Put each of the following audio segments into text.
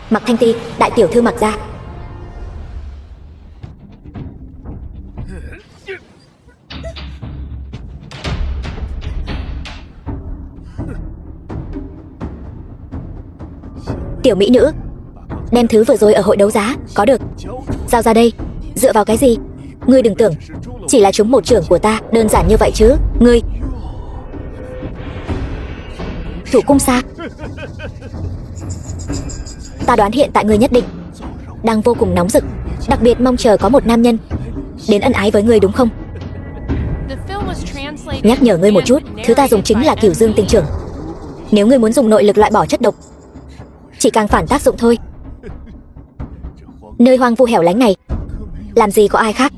Mặc Thanh Ti, đại tiểu thư Mặc gia. Tiểu mỹ nữ, đem thứ vừa rồi ở hội đấu giá, có được. Giao ra đây. Dựa vào cái gì? Ngươi đừng tưởng chỉ là trúng một trưởng của ta đơn giản như vậy chứ. Ngươi Thủ cung xa. Ta đoán hiện tại ngươi nhất định đang vô cùng nóng rực, đặc biệt mong chờ có một nam nhân đến ân ái với ngươi đúng không? Nhắc nhở ngươi một chút, thứ ta dùng chính là Cửu Dương Tinh Trưởng. Nếu ngươi muốn dùng nội lực loại bỏ chất độc, chỉ càng phản tác dụng thôi. Nơi hoang vu hẻo lánh này làm gì có ai khác.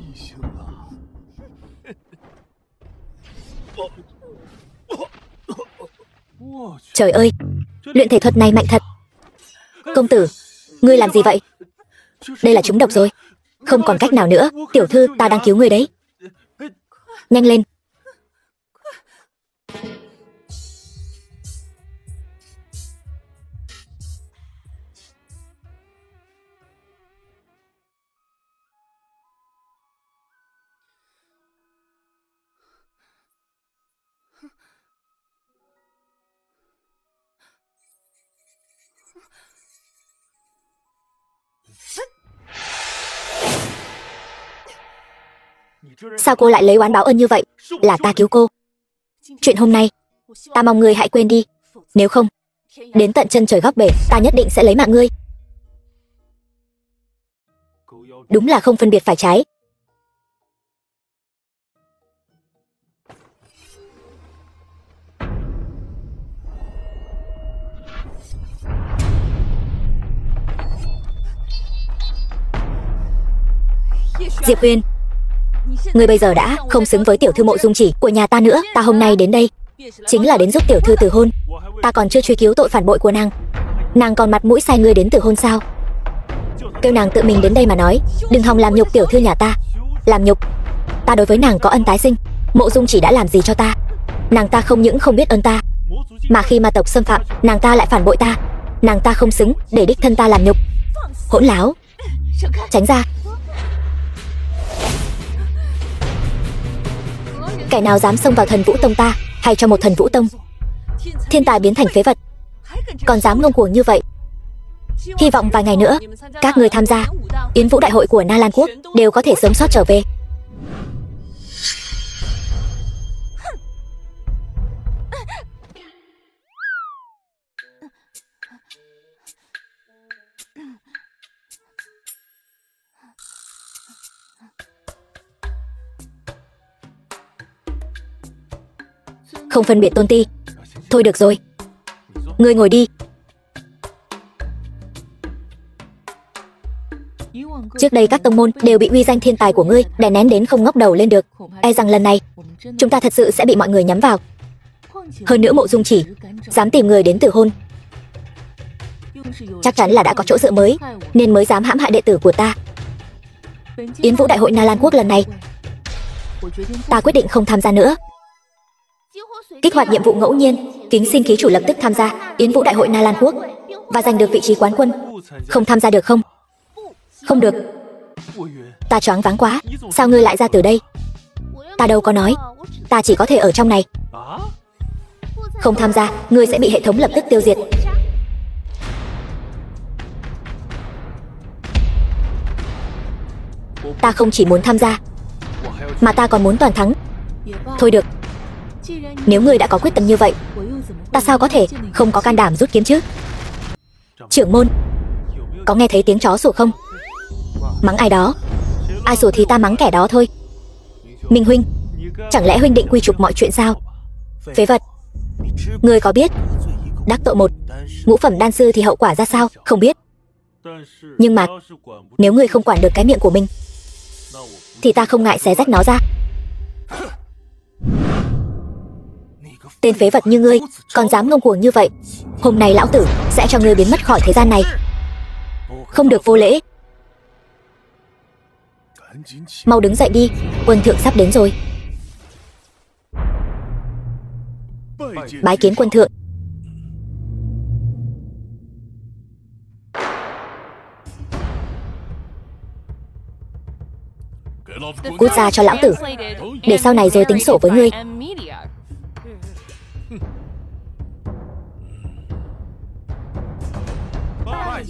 Trời ơi, luyện thể thuật này mạnh thật. Công tử, ngươi làm gì vậy? Đây là trúng độc rồi. Không còn cách nào nữa. Tiểu thư, ta đang cứu ngươi đấy. Nhanh lên. Sao cô lại lấy oán báo ân như vậy? Là ta cứu cô. Chuyện hôm nay ta mong ngươi hãy quên đi. Nếu không, đến tận chân trời góc bể, ta nhất định sẽ lấy mạng ngươi. Đúng là không phân biệt phải trái. Diệp Huyền, ngươi bây giờ đã không xứng với tiểu thư Mộ Dung Chỉ của nhà ta nữa. Ta hôm nay đến đây chính là đến giúp tiểu thư từ hôn. Ta còn chưa truy cứu tội phản bội của nàng. Nàng còn mặt mũi sai ngươi đến từ hôn sao? Kêu nàng tự mình đến đây mà nói. Đừng hòng làm nhục tiểu thư nhà ta. Làm nhục? Ta đối với nàng có ân tái sinh. Mộ Dung Chỉ đã làm gì cho ta? Nàng ta không những không biết ơn ta, mà khi ma tộc xâm phạm, nàng ta lại phản bội ta. Nàng ta không xứng để đích thân ta làm nhục. Hỗn láo, tránh ra. Kẻ nào dám xông vào Thần Vũ Tông ta, hay cho một Thần Vũ Tông thiên tài biến thành phế vật, còn dám ngông cuồng như vậy. Hy vọng vài ngày nữa các người tham gia Yến Vũ Đại hội của Na Lan Quốc đều có thể sớm sót trở về. Không phân biệt tôn ti. Thôi được rồi, ngươi ngồi đi. Trước đây các tông môn đều bị uy danh thiên tài của ngươi đè nén đến không ngóc đầu lên được. E rằng lần này chúng ta thật sự sẽ bị mọi người nhắm vào. Hơn nữa Mộ Dung Chỉ dám tìm người đến từ hôn, chắc chắn là đã có chỗ dựa mới, nên mới dám hãm hại đệ tử của ta. Yến Vũ Đại hội Na Lan Quốc lần này, ta quyết định không tham gia nữa. Kích hoạt nhiệm vụ ngẫu nhiên, kính xin ký chủ lập tức tham gia Yến Vũ Đại hội Na Lan Quốc và giành được vị trí quán quân. Không tham gia được không? Không được. Ta choáng váng quá, sao ngươi lại ra từ đây? Ta đâu có nói, ta chỉ có thể ở trong này. Không tham gia, ngươi sẽ bị hệ thống lập tức tiêu diệt. Ta không chỉ muốn tham gia, mà ta còn muốn toàn thắng. Thôi được, nếu ngươi đã có quyết tâm như vậy, ta sao có thể không có can đảm rút kiếm chứ? Trưởng môn, có nghe thấy tiếng chó sủa không? Mắng ai đó? Ai sủa thì ta mắng kẻ đó thôi. Minh huynh, chẳng lẽ huynh định quy chụp mọi chuyện sao? Phế vật, ngươi có biết đắc tội một ngũ phẩm đan sư thì hậu quả ra sao? Không biết. Nhưng mà nếu ngươi không quản được cái miệng của mình, thì ta không ngại xé rách nó ra. Tên phế vật như ngươi còn dám ngông cuồng như vậy, hôm nay lão tử sẽ cho ngươi biến mất khỏi thế gian này. Không được vô lễ. Mau đứng dậy đi, quân thượng sắp đến rồi. Bái kiến quân thượng. Cút ra cho lão tử, để sau này rồi tính sổ với ngươi.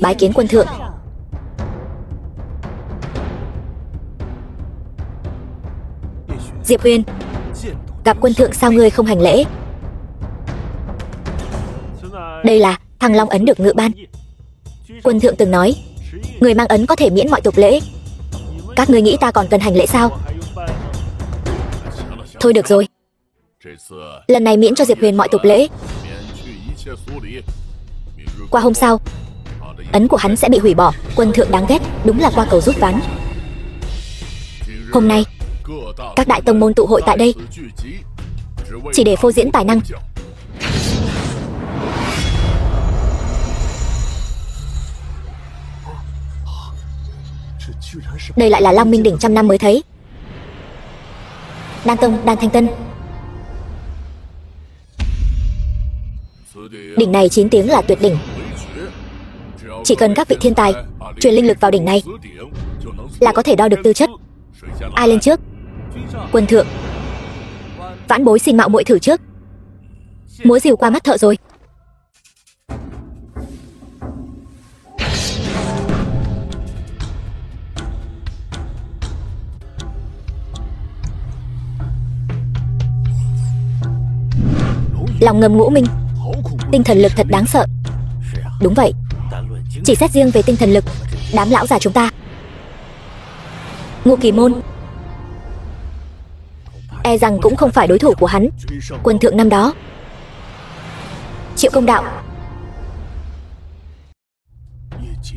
Bái kiến quân thượng. Diệp Huyền, gặp quân thượng sao ngươi không hành lễ? Đây là Thăng Long ấn được ngự ban. Quân thượng từng nói, người mang ấn có thể miễn mọi tục lễ. Các ngươi nghĩ ta còn cần hành lễ sao? Thôi được rồi, lần này miễn cho Diệp Huyền mọi tục lễ. Qua hôm sau, ấn của hắn sẽ bị hủy bỏ. Quân thượng đáng ghét, đúng là qua cầu rút ván. Hôm nay, các đại tông môn tụ hội tại đây, chỉ để phô diễn tài năng. Đây lại là Long Minh đỉnh trăm năm mới thấy. Đan Tông, Đan Thanh Tân. Đỉnh này 9 tiếng là tuyệt đỉnh. Chỉ cần các vị thiên tài truyền linh lực vào đỉnh này là có thể đo được tư chất. Ai lên trước? Quân thượng. Vãn bối xin mạo muội thử trước. Múa rìu qua mắt thợ rồi. Lòng ngầm ngũ minh, tinh thần lực thật đáng sợ. Đúng vậy, chỉ xét riêng về tinh thần lực, đám lão già chúng ta, Ngũ Kỳ Môn, e rằng cũng không phải đối thủ của hắn. Quân thượng năm đó, Triệu Công Đạo,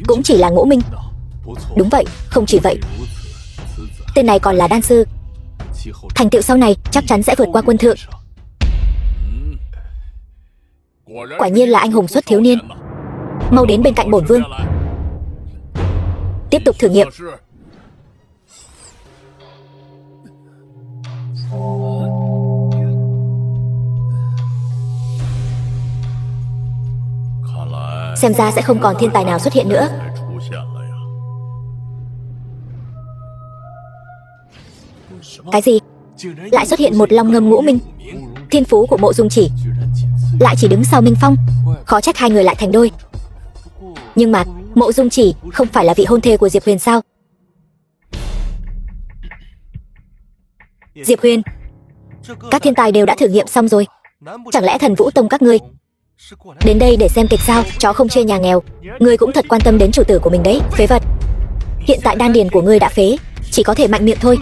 cũng chỉ là ngũ minh. Đúng vậy, không chỉ vậy, tên này còn là đan sư. Thành tựu sau này chắc chắn sẽ vượt qua quân thượng. Quả nhiên là anh hùng xuất thiếu niên. Mau đến bên cạnh bổn vương, tiếp tục thử nghiệm. Xem ra sẽ không còn thiên tài nào xuất hiện nữa. Cái gì? Lại xuất hiện một Long Ngâm ngũ minh. Thiên phú của Mộ Dung Chỉ lại chỉ đứng sau Minh Phong. Khó trách hai người lại thành đôi. Nhưng mà Mộ Dung Chỉ không phải là vị hôn thê của Diệp Huyền sao? Diệp Huyền, các thiên tài đều đã thử nghiệm xong rồi. Chẳng lẽ Thần Vũ Tông các ngươi đến đây để xem kịch sao? Chó không chê nhà nghèo. Ngươi cũng thật quan tâm đến chủ tử của mình đấy, phế vật. Hiện tại đan điền của ngươi đã phế, chỉ có thể mạnh miệng thôi.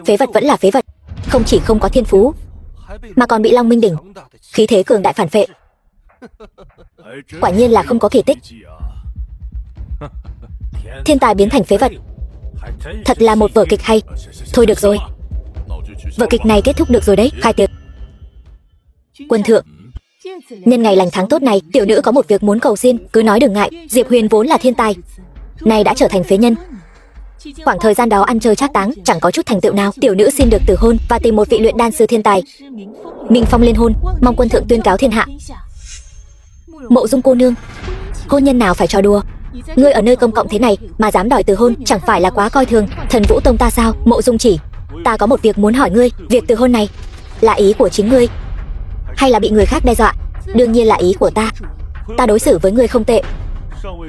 Phế vật vẫn là phế vật. Không chỉ không có thiên phú, mà còn bị Long Minh đỉnh khí thế cường đại phản phệ. Quả nhiên là không có kỳ tích. Thiên tài biến thành phế vật, thật là một vở kịch hay. Thôi được rồi, vở kịch này kết thúc được rồi đấy. Khai tiệc. Quân thượng, nhân ngày lành tháng tốt này, tiểu nữ có một việc muốn cầu xin. Cứ nói đừng ngại. Diệp Huyền vốn là thiên tài, nay đã trở thành phế nhân. Khoảng thời gian đó ăn chơi trác táng, chẳng có chút thành tựu nào. Tiểu nữ xin được từ hôn và tìm một vị luyện đan sư thiên tài, Minh Phong liên hôn. Mong quân thượng tuyên cáo thiên hạ. Mộ Dung cô nương, hôn nhân nào phải trò đùa? Ngươi ở nơi công cộng thế này mà dám đòi từ hôn, chẳng phải là quá coi thường Thần Vũ Tông ta sao? Mộ Dung Chỉ, ta có một việc muốn hỏi ngươi. Việc từ hôn này là ý của chính ngươi hay là bị người khác đe dọa? Đương nhiên là ý của ta. Ta đối xử với ngươi không tệ,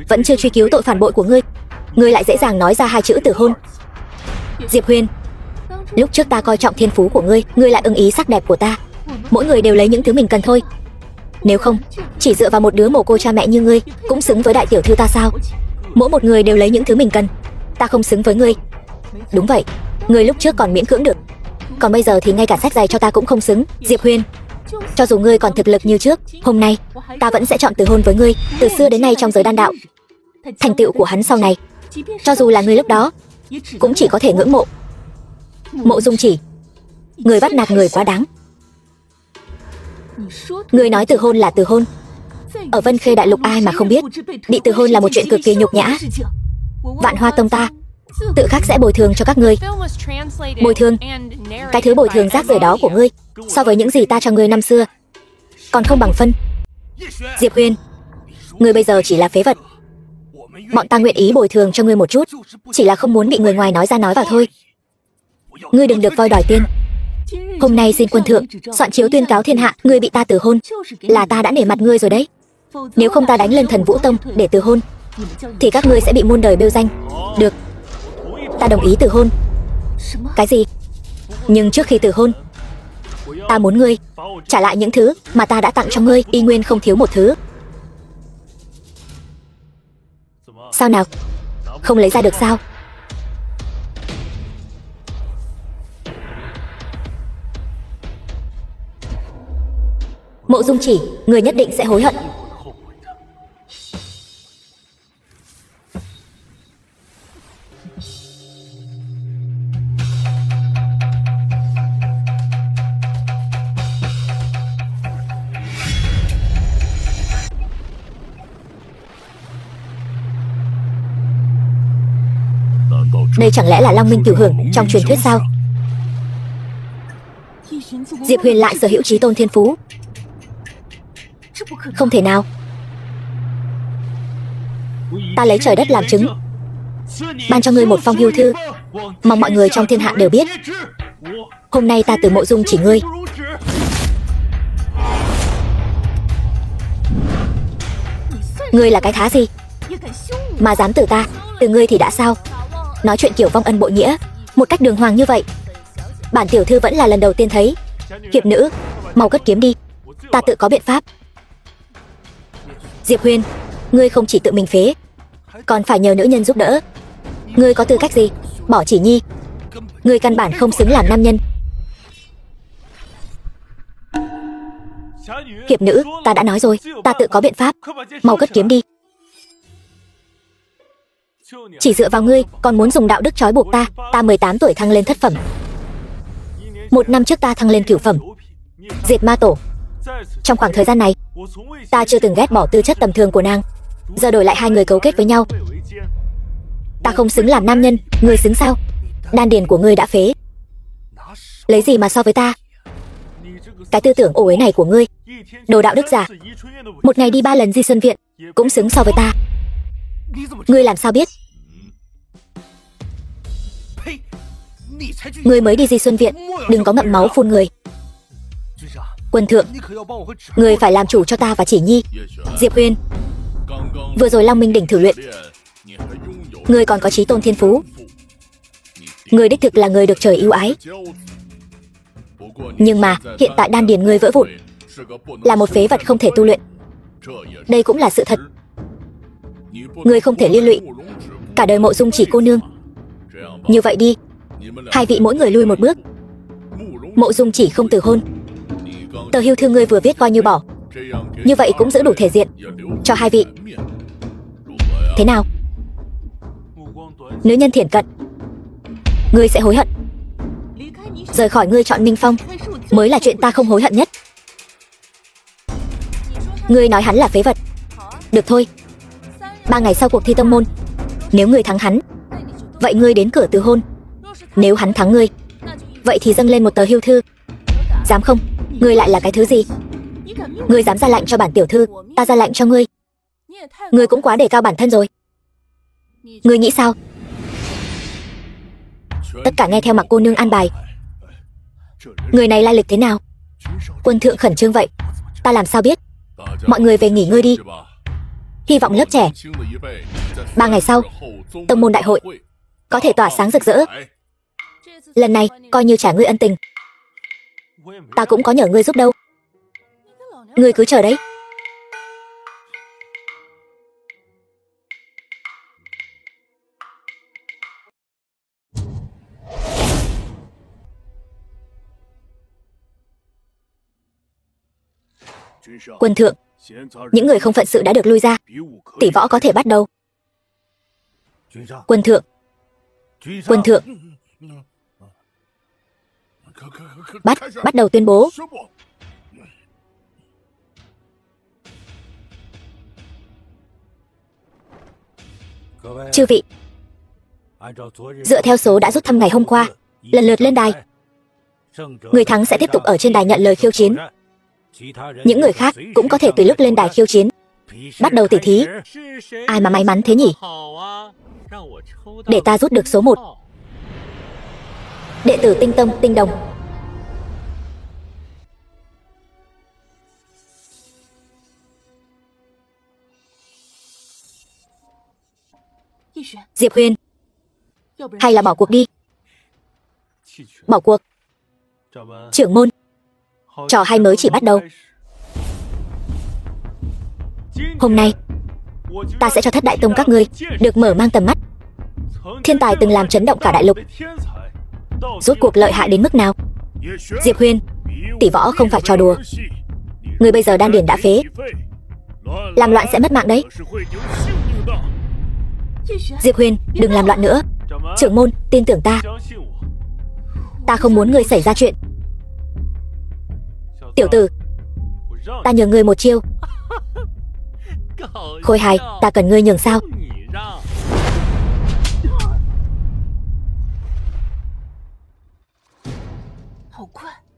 vẫn chưa truy cứu tội phản bội của ngươi, ngươi lại dễ dàng nói ra hai chữ từ hôn. Diệp Huyền, lúc trước ta coi trọng thiên phú của ngươi, ngươi lại ưng ý sắc đẹp của ta. Mỗi người đều lấy những thứ mình cần thôi. Nếu không, chỉ dựa vào một đứa mồ côi cha mẹ như ngươi cũng xứng với đại tiểu thư ta sao? Mỗi một người đều lấy những thứ mình cần. Ta không xứng với ngươi. Đúng vậy, ngươi lúc trước còn miễn cưỡng được, còn bây giờ thì ngay cả sách giày cho ta cũng không xứng. Diệp Huyền, cho dù ngươi còn thực lực như trước, hôm nay ta vẫn sẽ chọn từ hôn với ngươi. Từ xưa đến nay trong giới đan đạo, thành tựu của hắn sau này, cho dù là ngươi lúc đó cũng chỉ có thể ngưỡng mộ. Mộ Dung Chỉ, người bắt nạt người quá đáng. Người nói từ hôn là từ hôn, ở Vân Khê đại lục ai mà không biết bị từ hôn là một chuyện cực kỳ nhục nhã. Vạn Hoa Tông ta Tự khắc sẽ bồi thường cho các ngươi. Bồi thường? Cái thứ bồi thường rác rưởi đó của ngươi, so với những gì ta cho ngươi năm xưa, còn không bằng phân. Diệp Huyền, ngươi bây giờ chỉ là phế vật. Bọn ta nguyện ý bồi thường cho ngươi một chút, chỉ là không muốn bị người ngoài nói ra nói vào thôi. Ngươi đừng được voi đòi tiên. Hôm nay xin quân thượng soạn chiếu tuyên cáo thiên hạ ngươi bị ta từ hôn, là ta đã nể mặt ngươi rồi đấy. Nếu không ta đánh lên Thần Vũ Tông để từ hôn, thì các ngươi sẽ bị muôn đời bêu danh. Được, ta đồng ý từ hôn. Cái gì? Nhưng trước khi từ hôn, ta muốn ngươi trả lại những thứ mà ta đã tặng cho ngươi, y nguyên không thiếu một thứ. Sao nào? Không lấy ra được sao? Mộ Dung Chỉ, người nhất định sẽ hối hận. Đây chẳng lẽ là Long Minh Cửu Hưởng trong truyền thuyết sao? Diệp Huyền lại sở hữu chí tôn thiên phú. Không thể nào. Ta lấy trời đất làm chứng, ban cho ngươi một phong hưu thư, mong mọi người trong thiên hạ đều biết. Hôm nay ta từ Mộ Dung Chỉ ngươi. Ngươi là cái thá gì mà dám từ ta? Từ ngươi thì đã sao? Nói chuyện kiểu vong ân bội nghĩa một cách đường hoàng như vậy, bản tiểu thư vẫn là lần đầu tiên thấy. Hiệp nữ, mau cất kiếm đi, ta tự có biện pháp. Diệp Huyền, ngươi không chỉ tự mình phế, còn phải nhờ nữ nhân giúp đỡ. Ngươi có tư cách gì bỏ Chỉ Nhi? Ngươi căn bản không xứng làm nam nhân. Hiệp nữ, ta đã nói rồi, ta tự có biện pháp. Mau cất kiếm đi. Chỉ dựa vào ngươi còn muốn dùng đạo đức trói buộc ta. Ta 18 tuổi thăng lên thất phẩm, 1 năm trước ta thăng lên cửu phẩm, diệt ma tổ. Trong khoảng thời gian này, ta chưa từng ghét bỏ tư chất tầm thường của nàng. Giờ đổi lại hai người cấu kết với nhau. Ta không xứng làm nam nhân, ngươi xứng sao? Đan điền của ngươi đã phế, lấy gì mà so với ta? Cái tư tưởng ổ uế này của ngươi, đồ đạo đức giả, một ngày đi 3 lần Di Xuân Viện cũng xứng so với ta. Ngươi làm sao biết? Ngươi mới đi Di Xuân Viện, đừng có ngậm máu phun người. Quân thượng, ngươi phải làm chủ cho ta và Chỉ Nhi. Diệp Huyền, vừa rồi Long Minh đỉnh thử luyện, ngươi còn có chí tôn thiên phú. Ngươi đích thực là người được trời ưu ái. Nhưng mà hiện tại đan điền ngươi vỡ vụn, là một phế vật không thể tu luyện. Đây cũng là sự thật. Ngươi không thể liên lụy cả đời Mộ Dung Chỉ cô nương. Như vậy đi, hai vị mỗi người lui một bước. Mộ Dung Chỉ không từ hôn, tờ hưu thư ngươi vừa viết coi như bỏ. Như vậy cũng giữ đủ thể diện cho hai vị. Thế nào? Nữ nhân thiển cận, ngươi sẽ hối hận. Rời khỏi ngươi chọn Minh Phong mới là chuyện ta không hối hận nhất. Ngươi nói hắn là phế vật. Được thôi, 3 ngày sau cuộc thi tông môn, nếu ngươi thắng hắn, vậy ngươi đến cửa từ hôn. Nếu hắn thắng ngươi, vậy thì dâng lên một tờ hưu thư. Dám không? Ngươi lại là cái thứ gì? Ngươi dám ra lệnh cho bản tiểu thư, ta ra lệnh cho ngươi. Ngươi cũng quá đề cao bản thân rồi. Ngươi nghĩ sao? Tất cả nghe theo Mặc cô nương an bài. Người này lai lịch thế nào? Quân thượng khẩn trương vậy, ta làm sao biết? Mọi người về nghỉ ngơi đi. Hy vọng lớp trẻ 3 ngày sau tông môn đại hội có thể tỏa sáng rực rỡ. Lần này coi như trả ngươi ân tình. Ta cũng có nhờ ngươi giúp đâu. Ngươi cứ chờ đấy. Quân thượng, những người không phận sự đã được lui ra, tỷ võ có thể bắt đầu. Quân thượng, quân thượng, bắt đầu tuyên bố. Chư vị, Dựa theo số đã rút thăm ngày hôm qua, lần lượt lên đài. Người thắng sẽ tiếp tục ở trên đài nhận lời khiêu chiến. Những người khác cũng có thể tùy lúc lên đài khiêu chiến. Bắt đầu tỉ thí. Ai mà may mắn thế nhỉ? Để ta rút được số 1. Đệ tử Tinh Tông Tinh Đồng. Diệp Huyền, hay là bỏ cuộc đi? Bỏ cuộc. Trưởng môn, trò hay mới chỉ bắt đầu. Hôm nay, ta sẽ cho Thất Đại Tông các ngươi được mở mang tầm mắt. Thiên tài từng làm chấn động cả đại lục, rốt cuộc lợi hại đến mức nào? Diệp Huyền, tỷ võ không phải trò đùa. Ngươi bây giờ đan điền đã phế, làm loạn sẽ mất mạng đấy. Diệp Huyền, đừng làm loạn nữa. Trưởng môn, tin tưởng ta. Ta không muốn ngươi xảy ra chuyện. Tiểu tử, ta nhường ngươi một chiêu. Khôi hài, ta cần ngươi nhường sao?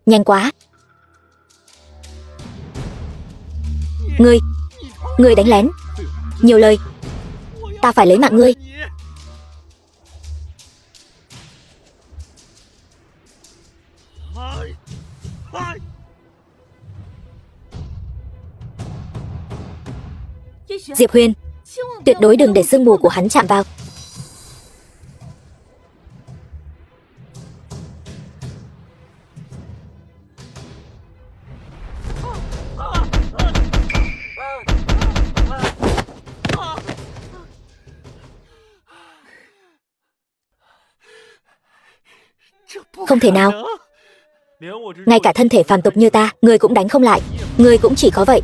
Nhanh quá. Ngươi đánh lén. Nhiều lời, ta phải lấy mạng ngươi. Diệp Huyền, tuyệt đối đừng để sương mù của hắn chạm vào. Không thể nào. Ngay cả thân thể phàm tục như ta, ngươi cũng đánh không lại. Ngươi cũng chỉ có vậy.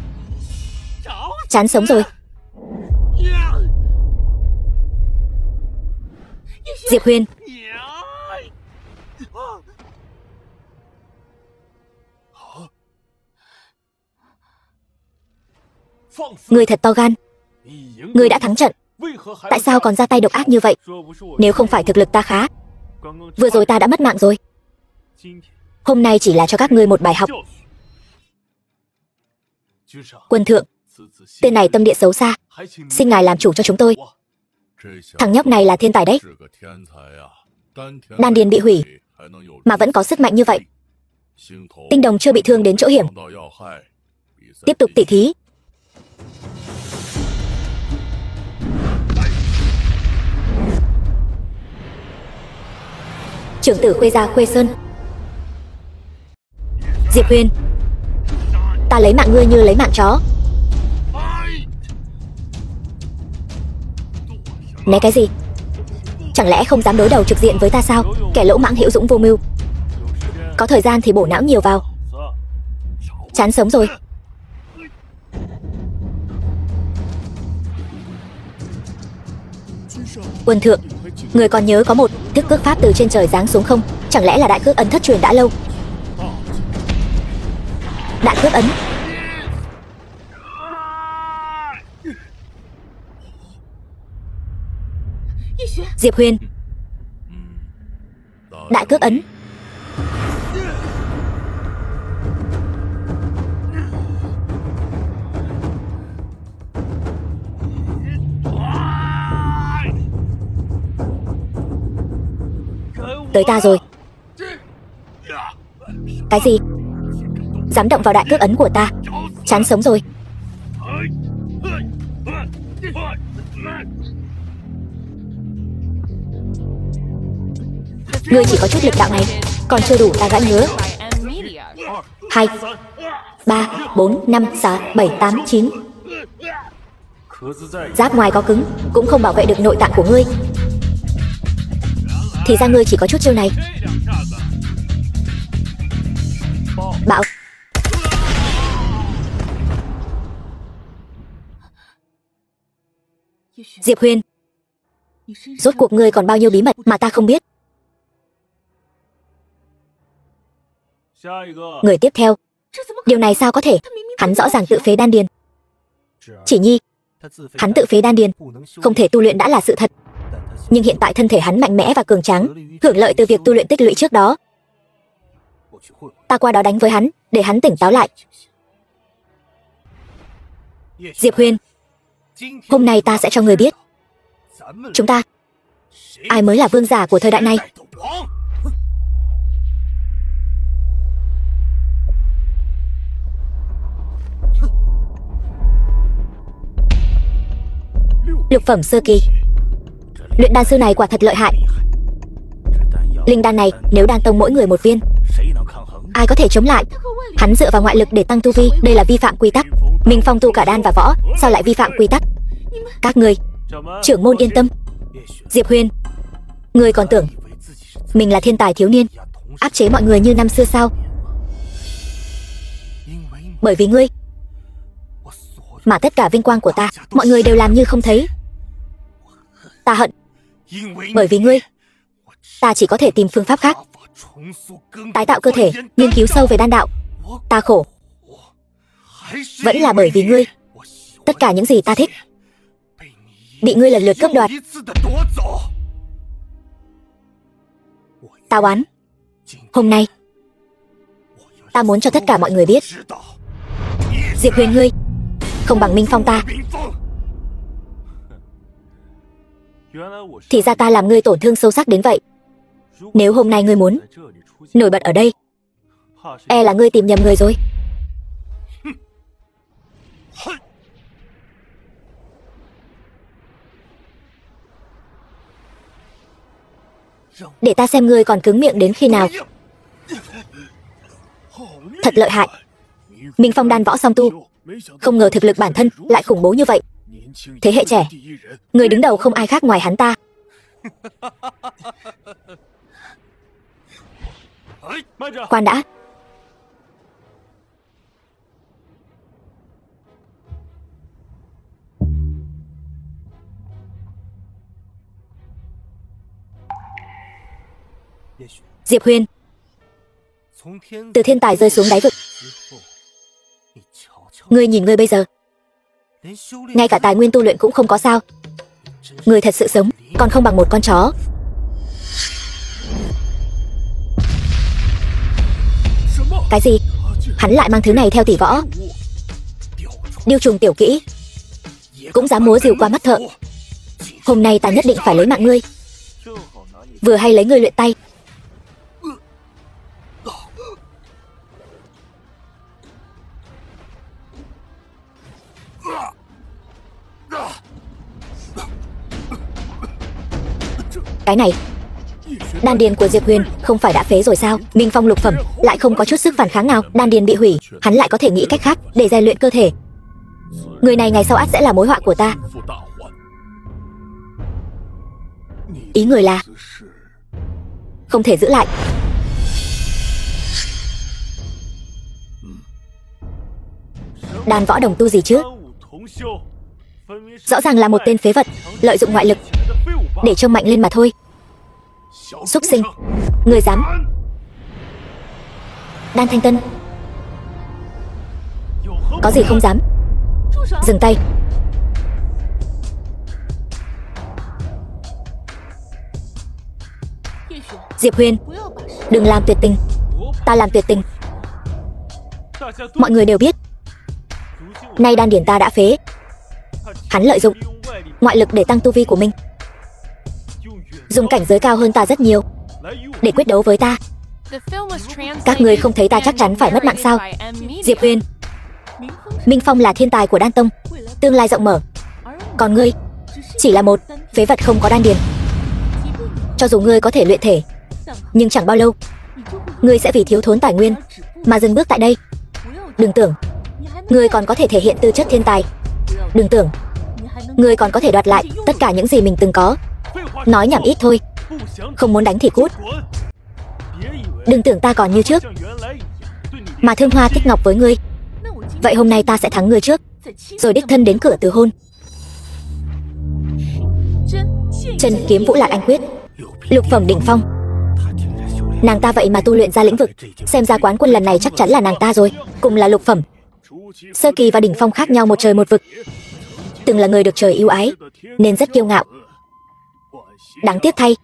Chán sống rồi. Diệp Huyền, ngươi thật to gan. Ngươi đã thắng trận, tại sao còn ra tay độc ác như vậy? Nếu không phải thực lực ta khá, vừa rồi ta đã mất mạng rồi. Hôm nay chỉ là cho các ngươi một bài học. Quân thượng, tên này tâm địa xấu xa, xin ngài làm chủ cho chúng tôi. Thằng nhóc này là thiên tài đấy. Đan điền bị hủy mà vẫn có sức mạnh như vậy. Tinh Đồng chưa bị thương đến chỗ hiểm. Tiếp tục tỉ thí. Trưởng tử Khuê Gia Khuê Sơn. Diệp Huyền, ta lấy mạng ngươi như lấy mạng chó. Né cái gì? Chẳng lẽ không dám đối đầu trực diện với ta sao? Kẻ lỗ mãng hữu dũng vô mưu. Có thời gian thì bổ não nhiều vào. Chán sống rồi. Quân thượng, người còn nhớ có một thức cước pháp từ trên trời giáng xuống không? Chẳng lẽ là đại cước ấn thất truyền đã lâu? Đại cước ấn. Diệp Huyền, đại cước ấn. Tới ta rồi. Cái gì? Dám động vào đại cước ấn của ta? Chán sống rồi. Ngươi chỉ có chút lực đạo này, còn chưa đủ ta gãy ngứa. 2, 3, 4, 5, 6, 7, 8, 9. Giáp ngoài có cứng, cũng không bảo vệ được nội tạng của ngươi. Thì ra ngươi chỉ có chút chiêu này. Bạo. Diệp Huyền, rốt cuộc ngươi còn bao nhiêu bí mật mà ta không biết? Người tiếp theo. Điều này sao có thể? Hắn rõ ràng tự phế đan điền. Chỉ Nhi, hắn tự phế đan điền, không thể tu luyện đã là sự thật. Nhưng hiện tại thân thể hắn mạnh mẽ và cường tráng, hưởng lợi từ việc tu luyện tích lũy trước đó. Ta qua đó đánh với hắn, để hắn tỉnh táo lại. Diệp Huyền, hôm nay ta sẽ cho người biết, chúng ta, ai mới là vương giả của thời đại này. Lục phẩm sơ kỳ. Luyện đan sư này quả thật lợi hại. Linh đan này nếu đan tông mỗi người một viên, ai có thể chống lại? Hắn dựa vào ngoại lực để tăng tu vi, đây là vi phạm quy tắc. Minh Phong tu cả đan và võ, sao lại vi phạm quy tắc? Các ngươi, trưởng môn yên tâm. Diệp Huyền, ngươi còn tưởng mình là thiên tài thiếu niên, áp chế mọi người như năm xưa sao? Bởi vì ngươi mà tất cả vinh quang của ta, mọi người đều làm như không thấy. Ta hận, bởi vì ngươi, ta chỉ có thể tìm phương pháp khác, tái tạo cơ thể, nghiên cứu sâu về đan đạo. Ta khổ, vẫn là bởi vì ngươi. Tất cả những gì ta thích bị ngươi lần lượt cướp đoạt. Ta oán. Hôm nay ta muốn cho tất cả mọi người biết, Diệp Huyền ngươi không bằng Minh Phong ta. Thì ra ta làm ngươi tổn thương sâu sắc đến vậy. Nếu hôm nay ngươi muốn nổi bật ở đây, e là ngươi tìm nhầm người rồi. Để ta xem ngươi còn cứng miệng đến khi nào. Thật lợi hại. Minh Phong đan võ song tu, không ngờ thực lực bản thân lại khủng bố như vậy. Thế hệ trẻ, người đứng đầu không ai khác ngoài hắn ta. Khoan đã. Diệp Huyền, từ thiên tài rơi xuống đáy vực, ngươi nhìn ngươi bây giờ, ngay cả tài nguyên tu luyện cũng không có sao. Ngươi thật sự sống còn không bằng một con chó. Cái gì? Hắn lại mang thứ này theo tỷ võ? Điêu trùng tiểu kỹ cũng dám múa rìu qua mắt thợ. Hôm nay ta nhất định phải lấy mạng ngươi. Vừa hay lấy ngươi luyện tay. Cái này, đan điền của Diệp Huyền không phải đã phế rồi sao? Minh Phong lục phẩm lại không có chút sức phản kháng nào, đan điền bị hủy, hắn lại có thể nghĩ cách khác để rèn luyện cơ thể. Người này ngày sau ắt sẽ là mối họa của ta. Ý người là không thể giữ lại. Đan võ đồng tu gì chứ? Rõ ràng là một tên phế vật, lợi dụng ngoại lực để trông mạnh lên mà thôi. Súc sinh, người dám? Đan Thanh Tân, có gì không dám? Dừng tay. Diệp Huyền, đừng làm tuyệt tình. Ta làm tuyệt tình. Mọi người đều biết, nay đan điển ta đã phế. Hắn lợi dụng ngoại lực để tăng tu vi của mình, dùng cảnh giới cao hơn ta rất nhiều để quyết đấu với ta. Các người không thấy ta chắc chắn phải mất mạng sao? Diệp Huyền, Minh Phong là thiên tài của đan tông, tương lai rộng mở. Còn ngươi chỉ là một phế vật không có đan điền. Cho dù ngươi có thể luyện thể, nhưng chẳng bao lâu ngươi sẽ vì thiếu thốn tài nguyên mà dừng bước tại đây. Đừng tưởng ngươi còn có thể thể hiện tư chất thiên tài. Đừng tưởng ngươi còn có thể đoạt lại tất cả những gì mình từng có. Nói nhảm ít thôi. Không muốn đánh thì cút. Đừng tưởng ta còn như trước mà thương hoa tích ngọc với ngươi. Vậy hôm nay ta sẽ thắng ngươi trước, rồi đích thân đến cửa từ hôn. Chân kiếm Vũ Lạc Anh Quyết, lục phẩm đỉnh phong. Nàng ta vậy mà tu luyện ra lĩnh vực. Xem ra quán quân lần này chắc chắn là nàng ta rồi. Cùng là lục phẩm, sơ kỳ và đỉnh phong khác nhau một trời một vực. Từng là người được trời ưu ái nên rất kiêu ngạo. Đáng tiếc thay.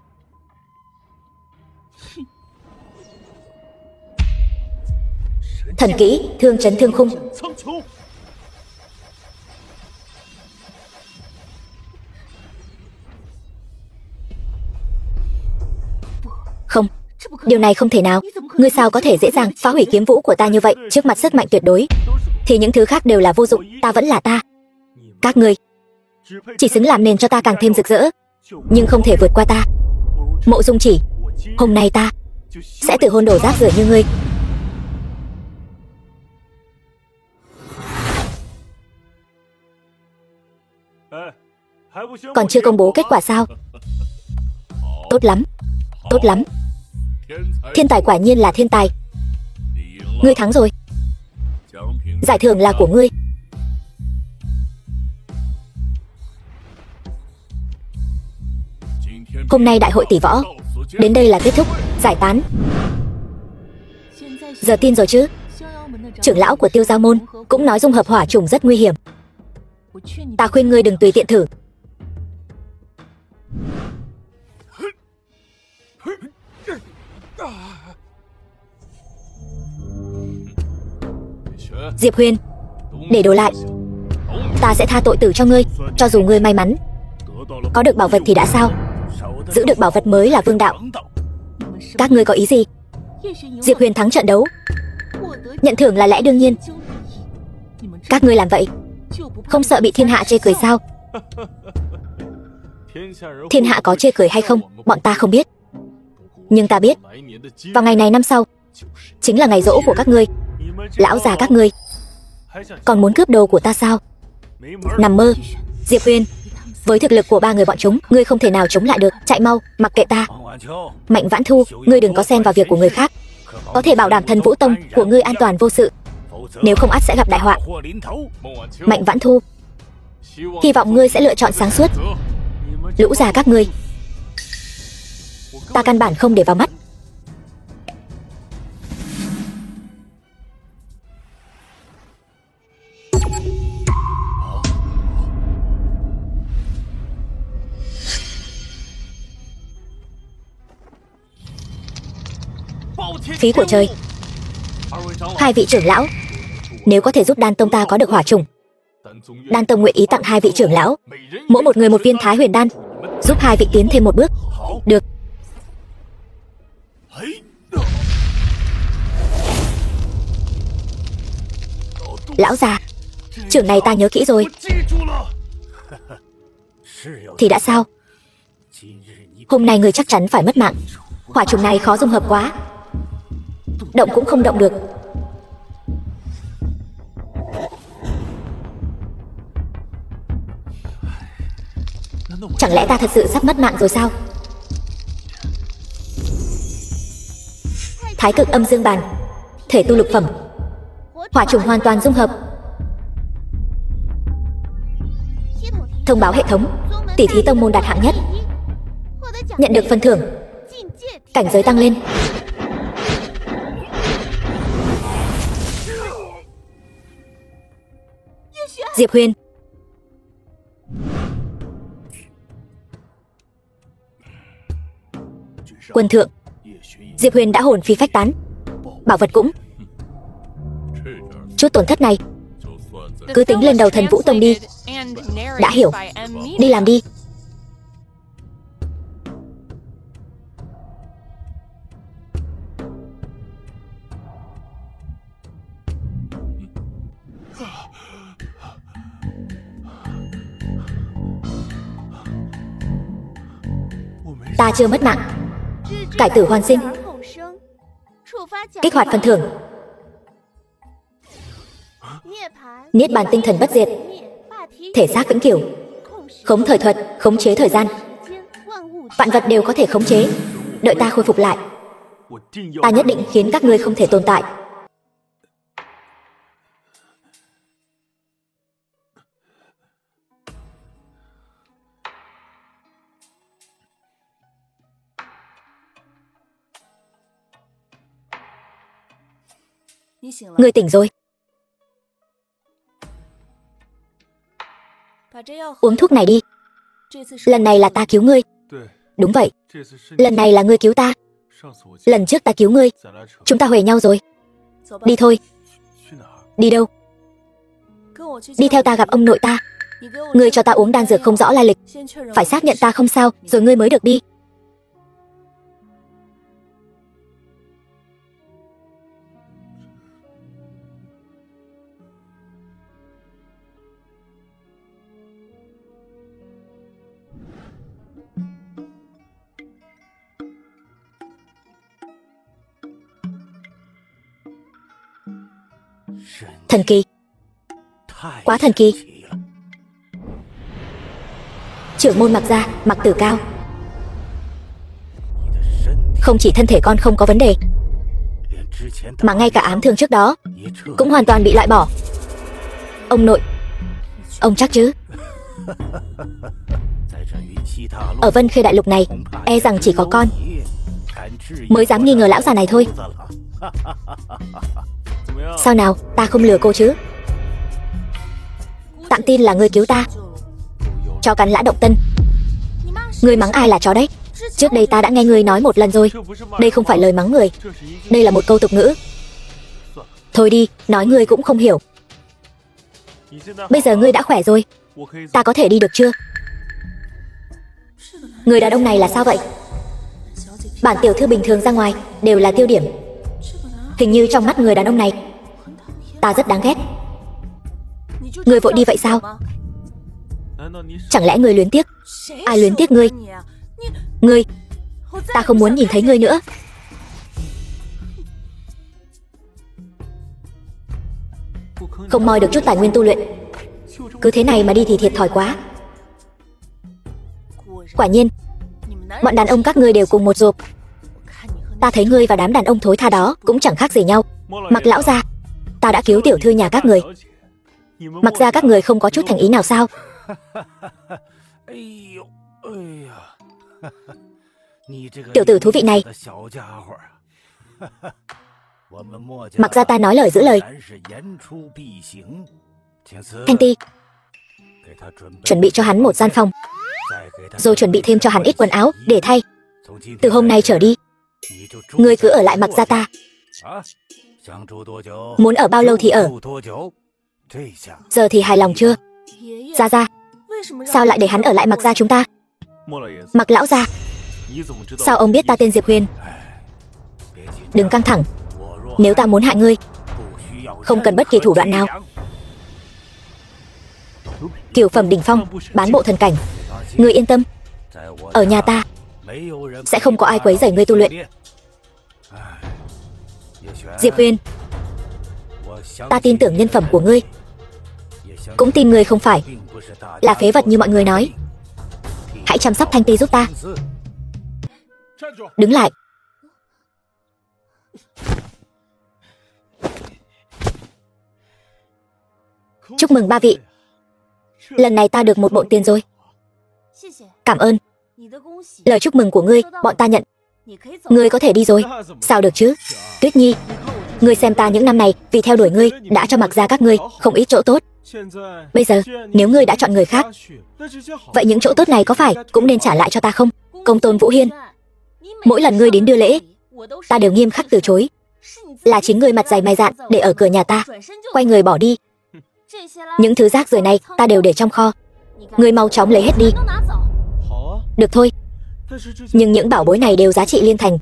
Thần kỹ thương chấn thương khung. Không, điều này không thể nào. Ngươi sao có thể dễ dàng phá hủy kiếm vũ của ta như vậy? Trước mặt sức mạnh tuyệt đối thì những thứ khác đều là vô dụng. Ta vẫn là ta. Các ngươi chỉ xứng làm nền cho ta càng thêm rực rỡ, nhưng không thể vượt qua ta. Mộ Dung Chỉ, hôm nay ta sẽ tự hôn đổ rác rưởi như ngươi. Còn chưa công bố kết quả sao? Tốt lắm, tốt lắm. Thiên tài quả nhiên là thiên tài. Ngươi thắng rồi. Giải thưởng là của ngươi. Hôm nay đại hội tỷ võ đến đây là kết thúc, giải tán. Giờ tin rồi chứ? Trưởng lão của Tiêu Giao môn cũng nói dung hợp hỏa trùng rất nguy hiểm. Ta khuyên ngươi đừng tùy tiện thử. Diệp Huyền, để đồ lại. Ta sẽ tha tội tử cho ngươi. Cho dù ngươi may mắn có được bảo vật thì đã sao? Giữ được bảo vật mới là vương đạo. Các ngươi có ý gì? Diệp Huyền thắng trận đấu, nhận thưởng là lẽ đương nhiên. Các ngươi làm vậy không sợ bị thiên hạ chê cười sao? Thiên hạ có chê cười hay không, bọn ta không biết. Nhưng ta biết, vào ngày này năm sau chính là ngày giỗ của các ngươi. Lão già các ngươi còn muốn cướp đồ của ta sao? Nằm mơ. Diệp Huyền, với thực lực của ba người bọn chúng, ngươi không thể nào chống lại được. Chạy mau, mặc kệ ta. Mạnh Vãn Thu, ngươi đừng có xen vào việc của người khác. Có thể bảo đảm Thần Vũ Tông của ngươi an toàn vô sự, nếu không ắt sẽ gặp đại họa. Mạnh Vãn Thu, hy vọng ngươi sẽ lựa chọn sáng suốt. Lũ già các ngươi, ta căn bản không để vào mắt. Phí của trời. Hai vị trưởng lão, nếu có thể giúp Đan Tông ta có được hỏa trùng, Đan Tông nguyện ý tặng hai vị trưởng lão mỗi một người một viên Thái Huyền đan, giúp hai vị tiến thêm một bước. Được. Lão già, trưởng này ta nhớ kỹ rồi. Thì đã sao? Hôm nay người chắc chắn phải mất mạng. Hỏa trùng này khó dung hợp quá, động cũng không động được. Chẳng lẽ ta thật sự sắp mất mạng rồi sao? Thái cực âm dương bàn, thể tu lục phẩm, hỏa trùng hoàn toàn dung hợp. Thông báo hệ thống, tỷ thí tông môn đạt hạng nhất, nhận được phần thưởng, cảnh giới tăng lên. Diệp Huyền, quân thượng, Diệp Huyền đã hồn phi phách tán, bảo vật cũng. Chút tổn thất này cứ tính lên đầu Thần Vũ Tông đi. Đã hiểu, đi làm đi. Ta chưa mất mạng, cải tử hoàn sinh, kích hoạt phần thưởng. Niết bàn tinh thần bất diệt, thể xác vĩnh cửu, khống thời thuật, khống chế thời gian. Vạn vật đều có thể khống chế. Đợi ta khôi phục lại, ta nhất định khiến các ngươi không thể tồn tại. Ngươi tỉnh rồi. Uống thuốc này đi. Lần này là ta cứu ngươi. Đúng vậy. Lần này là ngươi cứu ta. Lần trước ta cứu ngươi. Chúng ta huề nhau rồi. Đi thôi. Đi đâu? Đi theo ta gặp ông nội ta. Ngươi cho ta uống đan dược không rõ lai lịch. Phải xác nhận ta không sao, rồi ngươi mới được đi. Thần kỳ. Quá thần kỳ. Trưởng môn Mạc gia, Mạc Tử Cao. Không chỉ thân thể con không có vấn đề, mà ngay cả ám thương trước đó cũng hoàn toàn bị loại bỏ. Ông nội, ông chắc chứ? Ở Vân Khê đại lục này, e rằng chỉ có con mới dám nghi ngờ lão già này thôi. Sao nào, ta không lừa cô chứ? Tạm tin là ngươi cứu ta. Chó cắn lã động tân. Ngươi mắng ai là chó đấy? Trước đây ta đã nghe ngươi nói một lần rồi. Đây không phải lời mắng người. Đây là một câu tục ngữ. Thôi đi, nói ngươi cũng không hiểu. Bây giờ ngươi đã khỏe rồi, ta có thể đi được chưa? Người đàn ông này là sao vậy? Bản tiểu thư bình thường ra ngoài đều là tiêu điểm. Hình như trong mắt người đàn ông này ta rất đáng ghét. Ngươi vội đi vậy sao? Chẳng lẽ ngươi luyến tiếc? Ai luyến tiếc ngươi? Ngươi, ta không muốn nhìn thấy ngươi nữa. Không moi được chút tài nguyên tu luyện, cứ thế này mà đi thì thiệt thòi quá. Quả nhiên, bọn đàn ông các ngươi đều cùng một ruột. Ta thấy ngươi và đám đàn ông thối tha đó cũng chẳng khác gì nhau. Mặc lão gia, ta đã cứu tiểu thư nhà các người. Mặc ra các người không có chút thành ý nào sao? Tiểu tử thú vị này. Mặc ra ta nói lời giữ lời. Thanh Ti, chuẩn bị cho hắn một gian phòng, rồi chuẩn bị thêm cho hắn ít quần áo để thay. Từ hôm nay trở đi, ngươi cứ ở lại Mặc gia ta. Muốn ở bao lâu thì ở. Giờ thì hài lòng chưa? Gia Gia, sao lại để hắn ở lại Mặc gia chúng ta? Mặc lão gia, sao ông biết ta tên Diệp Huyền? Đừng căng thẳng. Nếu ta muốn hại ngươi, không cần bất kỳ thủ đoạn nào. Cửu phẩm đỉnh phong, bán bộ thần cảnh. Ngươi yên tâm, ở nhà ta sẽ không có ai quấy rầy ngươi tu luyện. Diệp Huyền, ta tin tưởng nhân phẩm của ngươi, cũng tin ngươi không phải là phế vật như mọi người nói. Hãy chăm sóc Thanh Ti giúp ta. Đứng lại. Chúc mừng ba vị. Lần này ta được một bộ tiền rồi. Cảm ơn. Lời chúc mừng của ngươi, bọn ta nhận. Ngươi có thể đi rồi. Sao được chứ? Tuyết Nhi, ngươi xem ta những năm này vì theo đuổi ngươi đã cho Mặc gia các ngươi không ít chỗ tốt. Bây giờ, nếu ngươi đã chọn người khác, vậy những chỗ tốt này có phải cũng nên trả lại cho ta không? Công tôn Vũ Hiên, mỗi lần ngươi đến đưa lễ, ta đều nghiêm khắc từ chối. Là chính ngươi mặt dày mày dạn để ở cửa nhà ta, quay người bỏ đi. Những thứ rác rưởi này ta đều để trong kho. Ngươi mau chóng lấy hết đi. Được thôi. Nhưng những bảo bối này đều giá trị liên thành,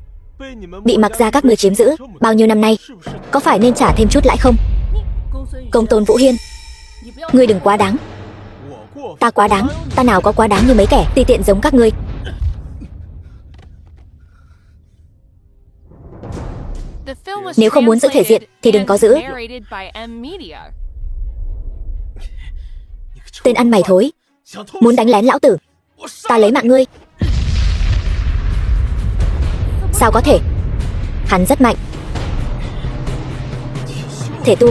bị Mặc gia các ngươi chiếm giữ bao nhiêu năm nay, có phải nên trả thêm chút lãi không? Công tôn Vũ Hiên, ngươi đừng quá đáng. Ta quá đáng? Ta nào có quá đáng như mấy kẻ ti tiện giống các ngươi. Nếu không muốn giữ thể diện thì đừng có giữ. Tên ăn mày thối, muốn đánh lén lão tử, ta lấy mạng ngươi. Sao có thể? Hắn rất mạnh. Thể tu.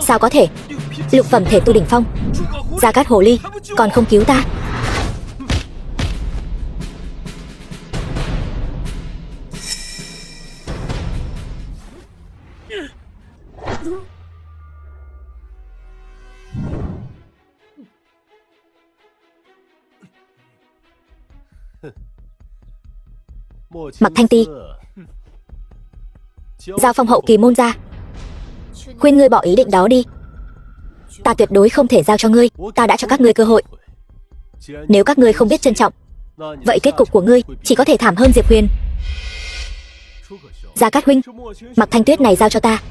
Sao có thể? Lục phẩm thể tu đỉnh phong. Gia Cát Hồ Ly còn không cứu ta. Mặc Thanh Ti, Giao Phong hậu kỳ môn ra. Khuyên ngươi bỏ ý định đó đi. Ta tuyệt đối không thể giao cho ngươi. Ta đã cho các ngươi cơ hội. Nếu các ngươi không biết trân trọng, vậy kết cục của ngươi chỉ có thể thảm hơn Diệp Huyền. Gia Cát huynh, Mặc Thanh Tuyết này giao cho ta.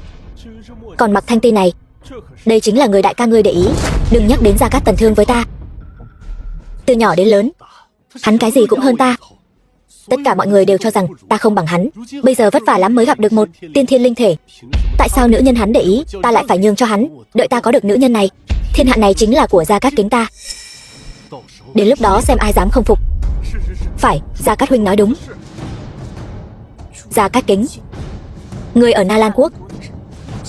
Còn Mặc Thanh Ti này, đây chính là người đại ca ngươi để ý. Đừng nhắc đến Gia Cát Tần Thương với ta. Từ nhỏ đến lớn, hắn cái gì cũng hơn ta. Tất cả mọi người đều cho rằng ta không bằng hắn. Bây giờ vất vả lắm mới gặp được một tiên thiên linh thể. Tại sao nữ nhân hắn để ý, ta lại phải nhường cho hắn? Đợi ta có được nữ nhân này, thiên hạ này chính là của Gia Cát Kính ta. Đến lúc đó xem ai dám không phục. Phải, Gia Cát huynh nói đúng. Gia Cát Kính, ngươi ở Na Lan Quốc,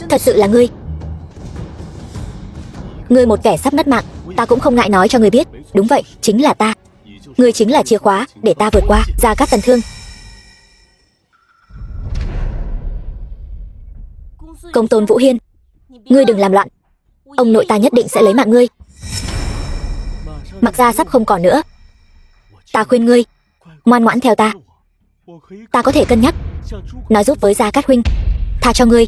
thật sự là ngươi. Ngươi một kẻ sắp mất mạng, ta cũng không ngại nói cho ngươi biết. Đúng vậy, chính là ta. Ngươi chính là chìa khóa để ta vượt qua Gia Cát Tần Thương. Công tôn Vũ Hiên, ngươi đừng làm loạn. Ông nội ta nhất định sẽ lấy mạng ngươi. Mặc Gia sắp không còn nữa. Ta khuyên ngươi ngoan ngoãn theo ta. Ta có thể cân nhắc nói giúp với Gia Cát huynh tha cho ngươi.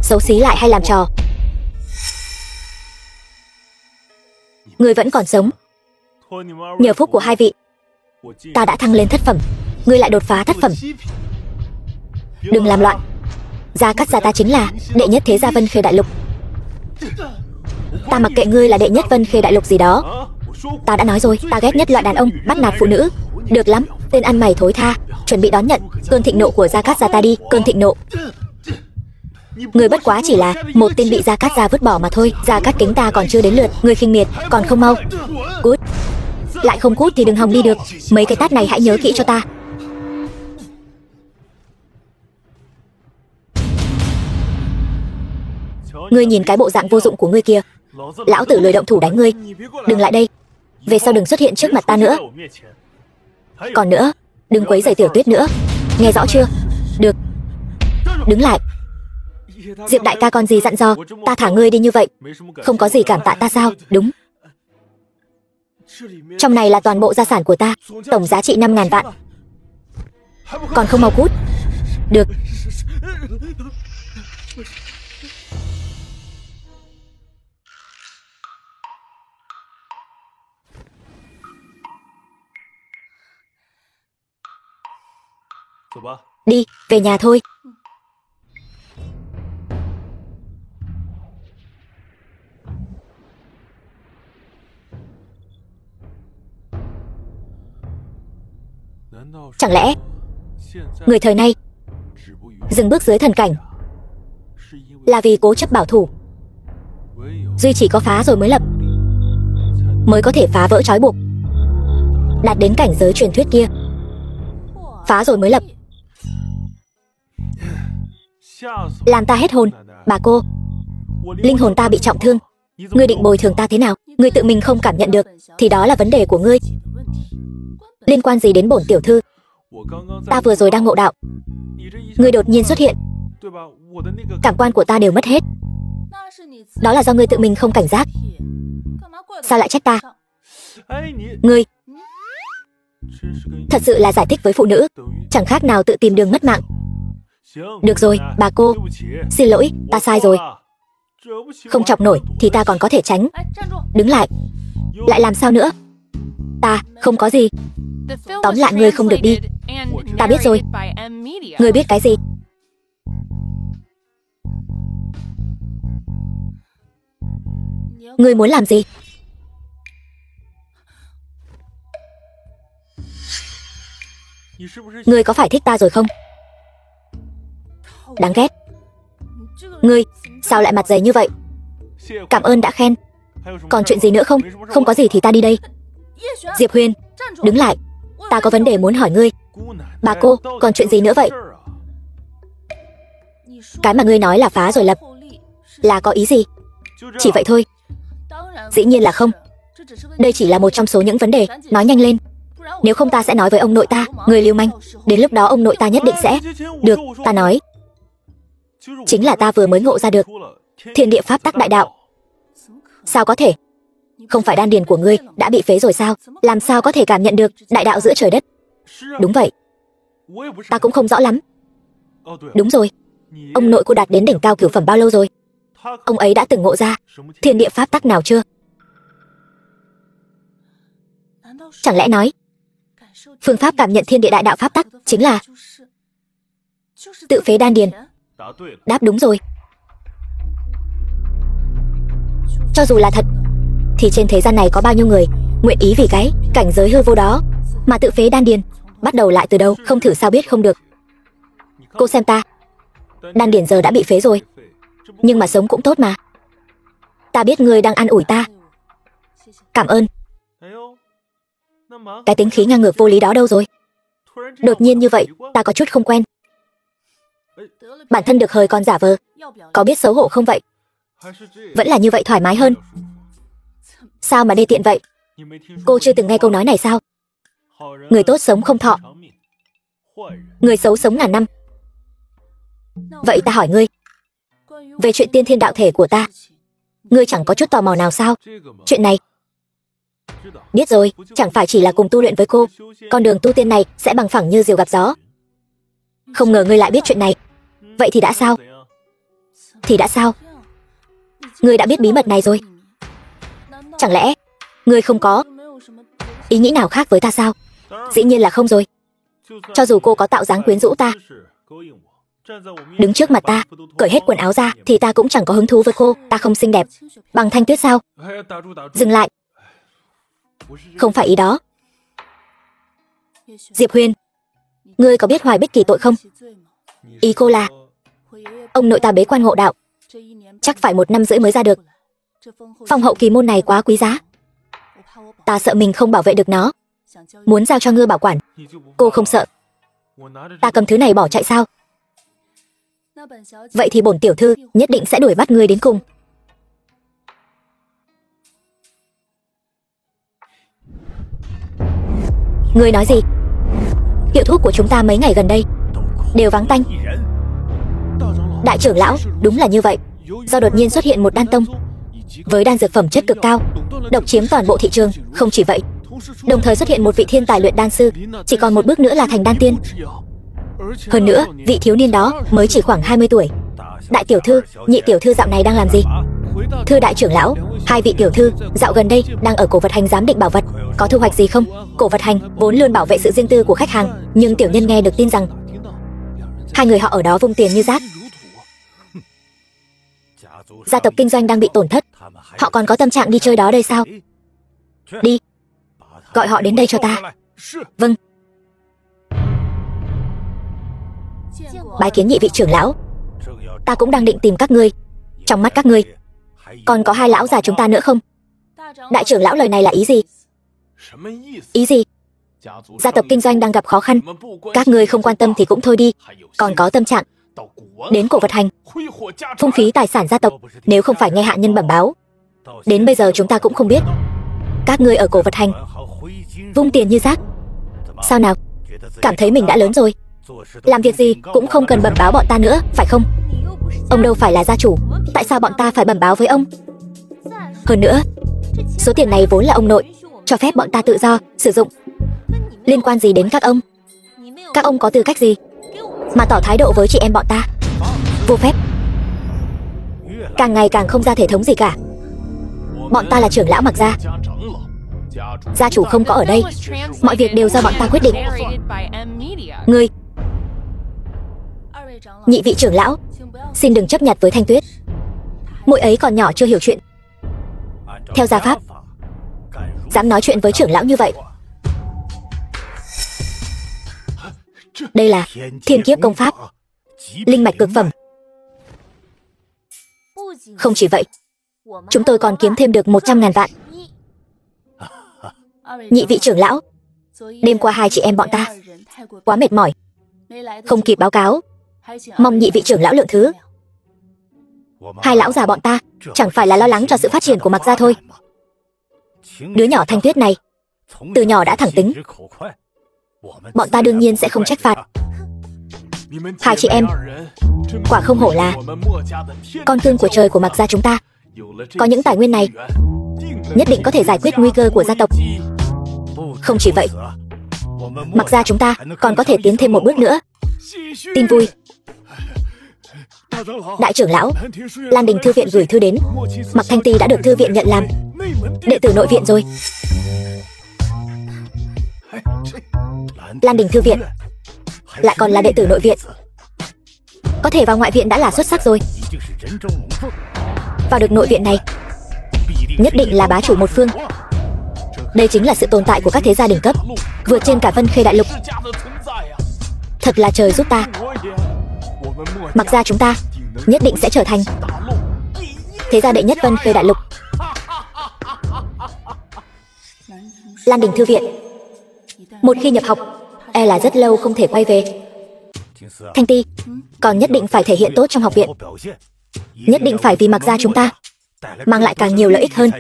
Xấu xí lại hay làm trò. Ngươi vẫn còn sống. Nhờ phúc của hai vị, ta đã thăng lên thất phẩm. Ngươi lại đột phá thất phẩm. Đừng làm loạn. Gia Cát gia ta chính là đệ nhất thế gia Vân Khê Đại Lục. Ta mặc kệ ngươi là đệ nhất Vân Khê Đại Lục gì đó. Ta đã nói rồi, ta ghét nhất loại đàn ông bắt nạt phụ nữ. Được lắm, tên ăn mày thối tha, chuẩn bị đón nhận cơn thịnh nộ của Gia Cát gia ta đi. Cơn thịnh nộ. Ngươi bất quá chỉ là một tên bị Gia Cát gia vứt bỏ mà thôi. Gia Cát Kính ta còn chưa đến lượt, ngươi khinh miệt, còn không mau cút. Lại không cút thì đừng hòng đi được. Mấy cái tát này hãy nhớ kỹ cho ta. Ngươi nhìn cái bộ dạng vô dụng của ngươi kia. Lão tử lười động thủ đánh ngươi. Đừng lại đây. Về sau đừng xuất hiện trước mặt ta nữa. Còn nữa, đừng quấy rầy Tiểu Tuyết nữa. Nghe rõ chưa? Được. Đứng lại. Diệp đại ca còn gì dặn dò, ta thả ngươi đi như vậy. Không có gì cảm tạ ta sao? Đúng. Trong này là toàn bộ gia sản của ta, tổng giá trị 5.000 vạn. Còn không mau cút. Được. Đi, về nhà thôi. Chẳng lẽ người thời nay dừng bước dưới thần cảnh là vì cố chấp bảo thủ? Duy chỉ có phá rồi mới lập, mới có thể phá vỡ trói buộc, đạt đến cảnh giới truyền thuyết kia. Phá rồi mới lập. Làm ta hết hồn. Bà cô, linh hồn ta bị trọng thương, ngươi định bồi thường ta thế nào? Ngươi tự mình không cảm nhận được thì đó là vấn đề của ngươi. Liên quan gì đến bổn tiểu thư? Ta vừa rồi đang ngộ đạo, ngươi đột nhiên xuất hiện, cảm quan của ta đều mất hết. Đó là do ngươi tự mình không cảnh giác. Sao lại trách ta? Ngươi thật sự là giải thích với phụ nữ, chẳng khác nào tự tìm đường mất mạng. Được rồi, bà cô, xin lỗi, ta sai rồi. Không chọc nổi thì ta còn có thể tránh. Đứng lại. Lại làm sao nữa? Ta không có gì. Tóm lại ngươi không được đi. Ta biết rồi. Ngươi biết cái gì? Ngươi muốn làm gì? Ngươi có phải thích ta rồi không? Đáng ghét. Ngươi sao lại mặt dày như vậy? Cảm ơn đã khen. Còn chuyện gì nữa không? Không có gì thì ta đi đây. Diệp Huyền, đứng lại. Ta có vấn đề muốn hỏi ngươi. Bà cô, còn chuyện gì nữa vậy? Cái mà ngươi nói là phá rồi lập, là có ý gì? Chỉ vậy thôi. Dĩ nhiên là không. Đây chỉ là một trong số những vấn đề. Nói nhanh lên, nếu không ta sẽ nói với ông nội ta, người lưu manh. Đến lúc đó ông nội ta nhất định sẽ... Được, ta nói. Chính là ta vừa mới ngộ ra được thiên địa pháp tắc đại đạo. Sao có thể? Không phải đan điền của ngươi đã bị phế rồi sao? Làm sao có thể cảm nhận được đại đạo giữa trời đất? Đúng vậy. Ta cũng không rõ lắm. Đúng rồi. Ông nội cô đạt đến đỉnh cao cửu phẩm bao lâu rồi? Ông ấy đã từng ngộ ra thiên địa pháp tắc nào chưa? Chẳng lẽ nói phương pháp cảm nhận thiên địa đại đạo pháp tắc chính là tự phế đan điền? Đáp đúng rồi. Cho dù là thật thì trên thế gian này có bao nhiêu người nguyện ý vì cái cảnh giới hư vô đó mà tự phế đan điền? Bắt đầu lại từ đâu, không thử sao biết không được. Cô xem ta, đan điền giờ đã bị phế rồi, nhưng mà sống cũng tốt mà. Ta biết ngươi đang an ủi ta. Cảm ơn. Cái tính khí ngang ngược vô lý đó đâu rồi? Đột nhiên như vậy, ta có chút không quen. Bản thân được hời còn giả vờ, có biết xấu hổ không vậy? Vẫn là như vậy thoải mái hơn. Sao mà đê tiện vậy? Cô chưa từng nghe câu nói này sao? Người tốt sống không thọ, người xấu sống ngàn năm. Vậy ta hỏi ngươi, về chuyện tiên thiên đạo thể của ta, ngươi chẳng có chút tò mò nào sao? Chuyện này biết rồi, chẳng phải chỉ là cùng tu luyện với cô, con đường tu tiên này sẽ bằng phẳng như diều gặp gió. Không ngờ ngươi lại biết chuyện này. Vậy thì đã sao? Thì đã sao? Ngươi đã biết bí mật này rồi. Chẳng lẽ ngươi không có ý nghĩ nào khác với ta sao? Dĩ nhiên là không rồi. Cho dù cô có tạo dáng quyến rũ ta, đứng trước mặt ta, cởi hết quần áo ra, thì ta cũng chẳng có hứng thú với cô. Ta không xinh đẹp bằng Thanh Tuyết sao? Dừng lại. Không phải ý đó. Diệp Huyền, ngươi có biết Hoài Bích Kỳ tội không? Ý cô là ông nội ta bế quan ngộ đạo, chắc phải 1 năm rưỡi mới ra được. Phong hậu kỳ môn này quá quý giá, ta sợ mình không bảo vệ được nó, muốn giao cho ngươi bảo quản. Cô không sợ ta cầm thứ này bỏ chạy sao? Vậy thì bổn tiểu thư nhất định sẽ đuổi bắt ngươi đến cùng. Ngươi nói gì? Hiệu thuốc của chúng ta mấy ngày gần đây đều vắng tanh. Đại trưởng lão, đúng là như vậy. Do đột nhiên xuất hiện một đan tông với đan dược phẩm chất cực cao, độc chiếm toàn bộ thị trường. Không chỉ vậy, đồng thời xuất hiện một vị thiên tài luyện đan sư, chỉ còn một bước nữa là thành đan tiên. Hơn nữa, vị thiếu niên đó mới chỉ khoảng 20 tuổi. Đại tiểu thư, nhị tiểu thư dạo này đang làm gì? Thưa đại trưởng lão, 2 vị tiểu thư dạo gần đây đang ở cổ vật hành giám định bảo vật. Có thu hoạch gì không? Cổ vật hành vốn luôn bảo vệ sự riêng tư của khách hàng, nhưng tiểu nhân nghe được tin rằng 2 người họ ở đó vung tiền như rác. Gia tộc kinh doanh đang bị tổn thất, họ còn có tâm trạng đi chơi đó đây sao? Đi, gọi họ đến đây cho ta. Vâng. Bái kiến nhị vị trưởng lão. Ta cũng đang định tìm các ngươi. Trong mắt các ngươi còn có 2 lão già chúng ta nữa không? Đại trưởng lão lời này là ý gì? Ý gì? Gia tộc kinh doanh đang gặp khó khăn, các ngươi không quan tâm thì cũng thôi đi, còn có tâm trạng đến cổ vật hành phung phí tài sản gia tộc. Nếu không phải nghe hạ nhân bẩm báo, đến bây giờ chúng ta cũng không biết các ngươi ở cổ vật hành vung tiền như rác. Sao nào? Cảm thấy mình đã lớn rồi, làm việc gì cũng không cần bẩm báo bọn ta nữa, phải không? Ông đâu phải là gia chủ, tại sao bọn ta phải bẩm báo với ông? Hơn nữa, số tiền này vốn là ông nội cho phép bọn ta tự do sử dụng, liên quan gì đến các ông? Các ông có tư cách gì mà tỏ thái độ với chị em bọn ta? Vô phép, càng ngày càng không ra thể thống gì cả. Bọn ta là trưởng lão Mặc gia, gia chủ không có ở đây, mọi việc đều do bọn ta quyết định. Ngươi, nhị vị trưởng lão, xin đừng chấp nhặt với Thanh Tuyết, muội ấy còn nhỏ chưa hiểu chuyện. Theo gia pháp, dám nói chuyện với trưởng lão như vậy. Đây là thiên kiếp công pháp, linh mạch cực phẩm. Không chỉ vậy, chúng tôi còn kiếm thêm được 100.000 vạn. Nhị vị trưởng lão, đêm qua 2 chị em bọn ta quá mệt mỏi, không kịp báo cáo, mong nhị vị trưởng lão lượng thứ. 2 lão già bọn ta chẳng phải là lo lắng cho sự phát triển của Mặc gia thôi. Đứa nhỏ Thanh Tuyết này từ nhỏ đã thẳng tính, bọn ta đương nhiên sẽ không trách phạt. 2 chị em quả không hổ là con cưng của trời của Mặc gia chúng ta. Có những tài nguyên này, nhất định có thể giải quyết nguy cơ của gia tộc. Không chỉ vậy, Mặc gia chúng ta còn có thể tiến thêm một bước nữa. Tin vui. Đại trưởng lão, Lan Đình Thư viện gửi thư đến. Mạc Thanh Ti đã được thư viện nhận làm đệ tử nội viện rồi. Lan Đình Thư viện lại còn là đệ tử nội viện, có thể vào ngoại viện đã là xuất sắc rồi. Vào được nội viện này nhất định là bá chủ một phương. Đây chính là sự tồn tại của các thế gia đỉnh cấp, vượt trên cả Vân Khê Đại Lục. Thật là trời giúp ta. Mặc ra chúng ta nhất định sẽ trở thành thế gia đệ nhất Vân Khê Đại Lục. Lan Đình Thư viện một khi nhập học, e là rất lâu không thể quay về. Thanh Ti, còn nhất định phải thể hiện tốt trong học viện. Nhất định phải vì Mặc gia chúng ta mang lại càng nhiều lợi ích hơn.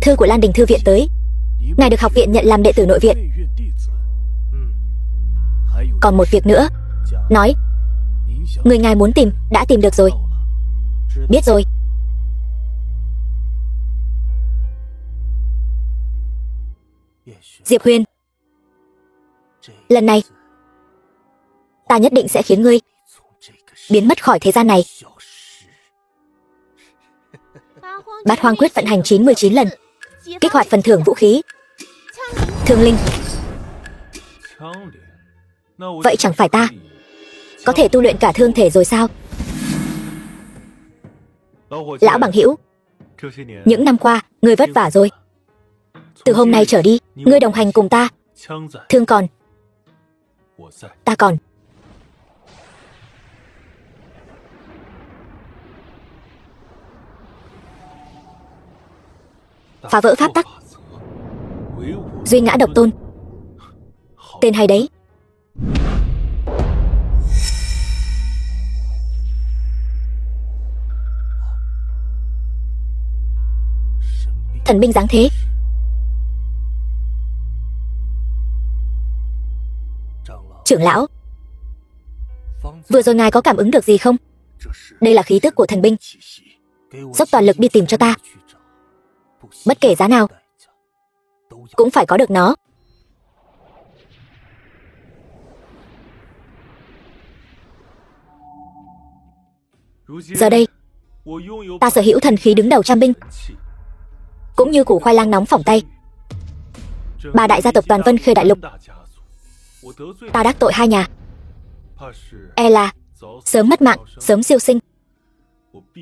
Thư của Lan Đình Thư viện tới. Ngài được học viện nhận làm đệ tử nội viện. Còn một việc nữa, nói người ngài muốn tìm đã tìm được rồi. Biết rồi. Diệp Huyền, lần này ta nhất định sẽ khiến ngươi biến mất khỏi thế gian này. Bát Hoang Quyết vận hành 99 lần, kích hoạt phần thưởng vũ khí Thương Linh. Vậy chẳng phải ta có thể tu luyện cả thương thể rồi sao? Lão bằng hữu, những năm qua ngươi vất vả rồi. Từ hôm nay trở đi, ngươi đồng hành cùng ta. Thương còn, ta còn. Phá vỡ pháp tắc, duy ngã độc tôn. Tên hay đấy. Thần binh giáng thế. Trưởng lão, vừa rồi ngài có cảm ứng được gì không? Đây là khí tức của thần binh. Dốc toàn lực đi tìm cho ta. Bất kể giá nào cũng phải có được nó. Giờ đây ta sở hữu thần khí đứng đầu trăm binh, cũng như củ khoai lang nóng phỏng tay. Ba đại gia tộc toàn Vân Khê Đại Lục, ta đắc tội hai nhà, e là sớm mất mạng, sớm siêu sinh.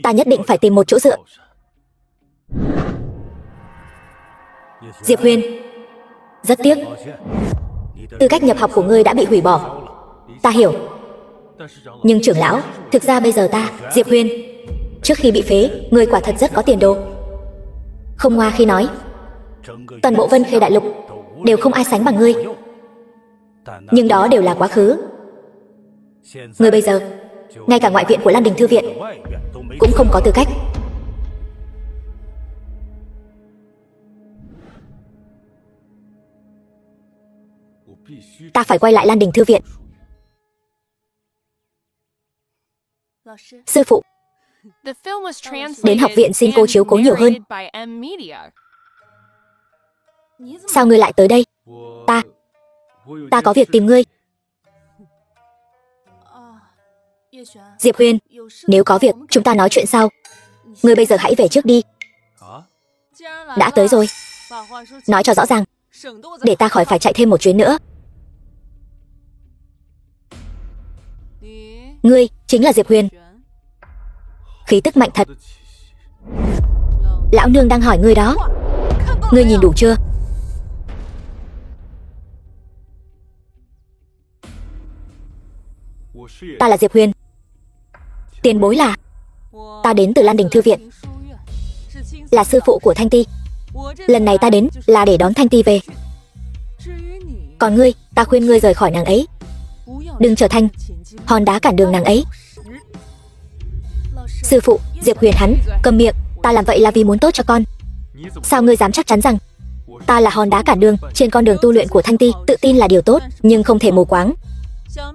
Ta nhất định phải tìm một chỗ dựa. Diệp Huyền, rất tiếc, tư cách nhập học của ngươi đã bị hủy bỏ. Ta hiểu. Nhưng trưởng lão, thực ra bây giờ ta, Diệp Huyền, trước khi bị phế, ngươi quả thật rất có tiền đồ. Không ngoa khi nói, toàn bộ Vân Khê Đại Lục đều không ai sánh bằng ngươi. Nhưng đó đều là quá khứ. Ngươi bây giờ, ngay cả ngoại viện của Lan Đình Thư viện cũng không có tư cách. Ta phải quay lại Lan Đình Thư viện. Sư phụ, đến học viện xin cô chiếu cố nhiều hơn. Sao ngươi lại tới đây? Ta có việc tìm ngươi. Diệp Huyền, nếu có việc chúng ta nói chuyện sau. Ngươi bây giờ hãy về trước đi. Đã tới rồi, nói cho rõ ràng, để ta khỏi phải chạy thêm một chuyến nữa. Ngươi chính là Diệp Huyền. Khí tức mạnh thật. Lão nương đang hỏi ngươi đó. Ngươi nhìn đủ chưa? Ta là Diệp Huyền. Tiền bối là... Ta đến từ Lan Đình Thư viện, là sư phụ của Thanh Ti. Lần này ta đến là để đón Thanh Ti về. Còn ngươi, ta khuyên ngươi rời khỏi nàng ấy, đừng trở thành hòn đá cản đường nàng ấy. Sư phụ, Diệp Huyền hắn, cầm miệng. Ta làm vậy là vì muốn tốt cho con. Sao ngươi dám chắc chắn rằng ta là hòn đá cản đường trên con đường tu luyện của Thanh Ti? Tự tin là điều tốt, nhưng không thể mù quáng.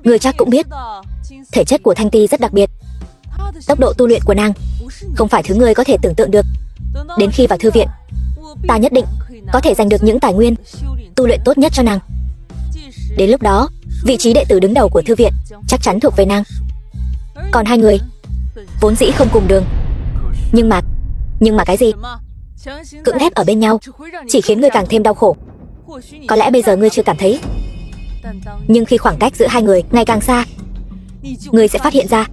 Ngươi chắc cũng biết, thể chất của Thanh Ti rất đặc biệt. Tốc độ tu luyện của nàng không phải thứ người có thể tưởng tượng được. Đến khi vào thư viện, ta nhất định có thể giành được những tài nguyên tu luyện tốt nhất cho nàng. Đến lúc đó, vị trí đệ tử đứng đầu của thư viện chắc chắn thuộc về nàng. Còn hai người vốn dĩ không cùng đường, nhưng mà cái gì? Cưỡng ép ở bên nhau chỉ khiến ngươi càng thêm đau khổ. Có lẽ bây giờ ngươi chưa cảm thấy, nhưng khi khoảng cách giữa hai người ngày càng xa, ngươi sẽ phát hiện ra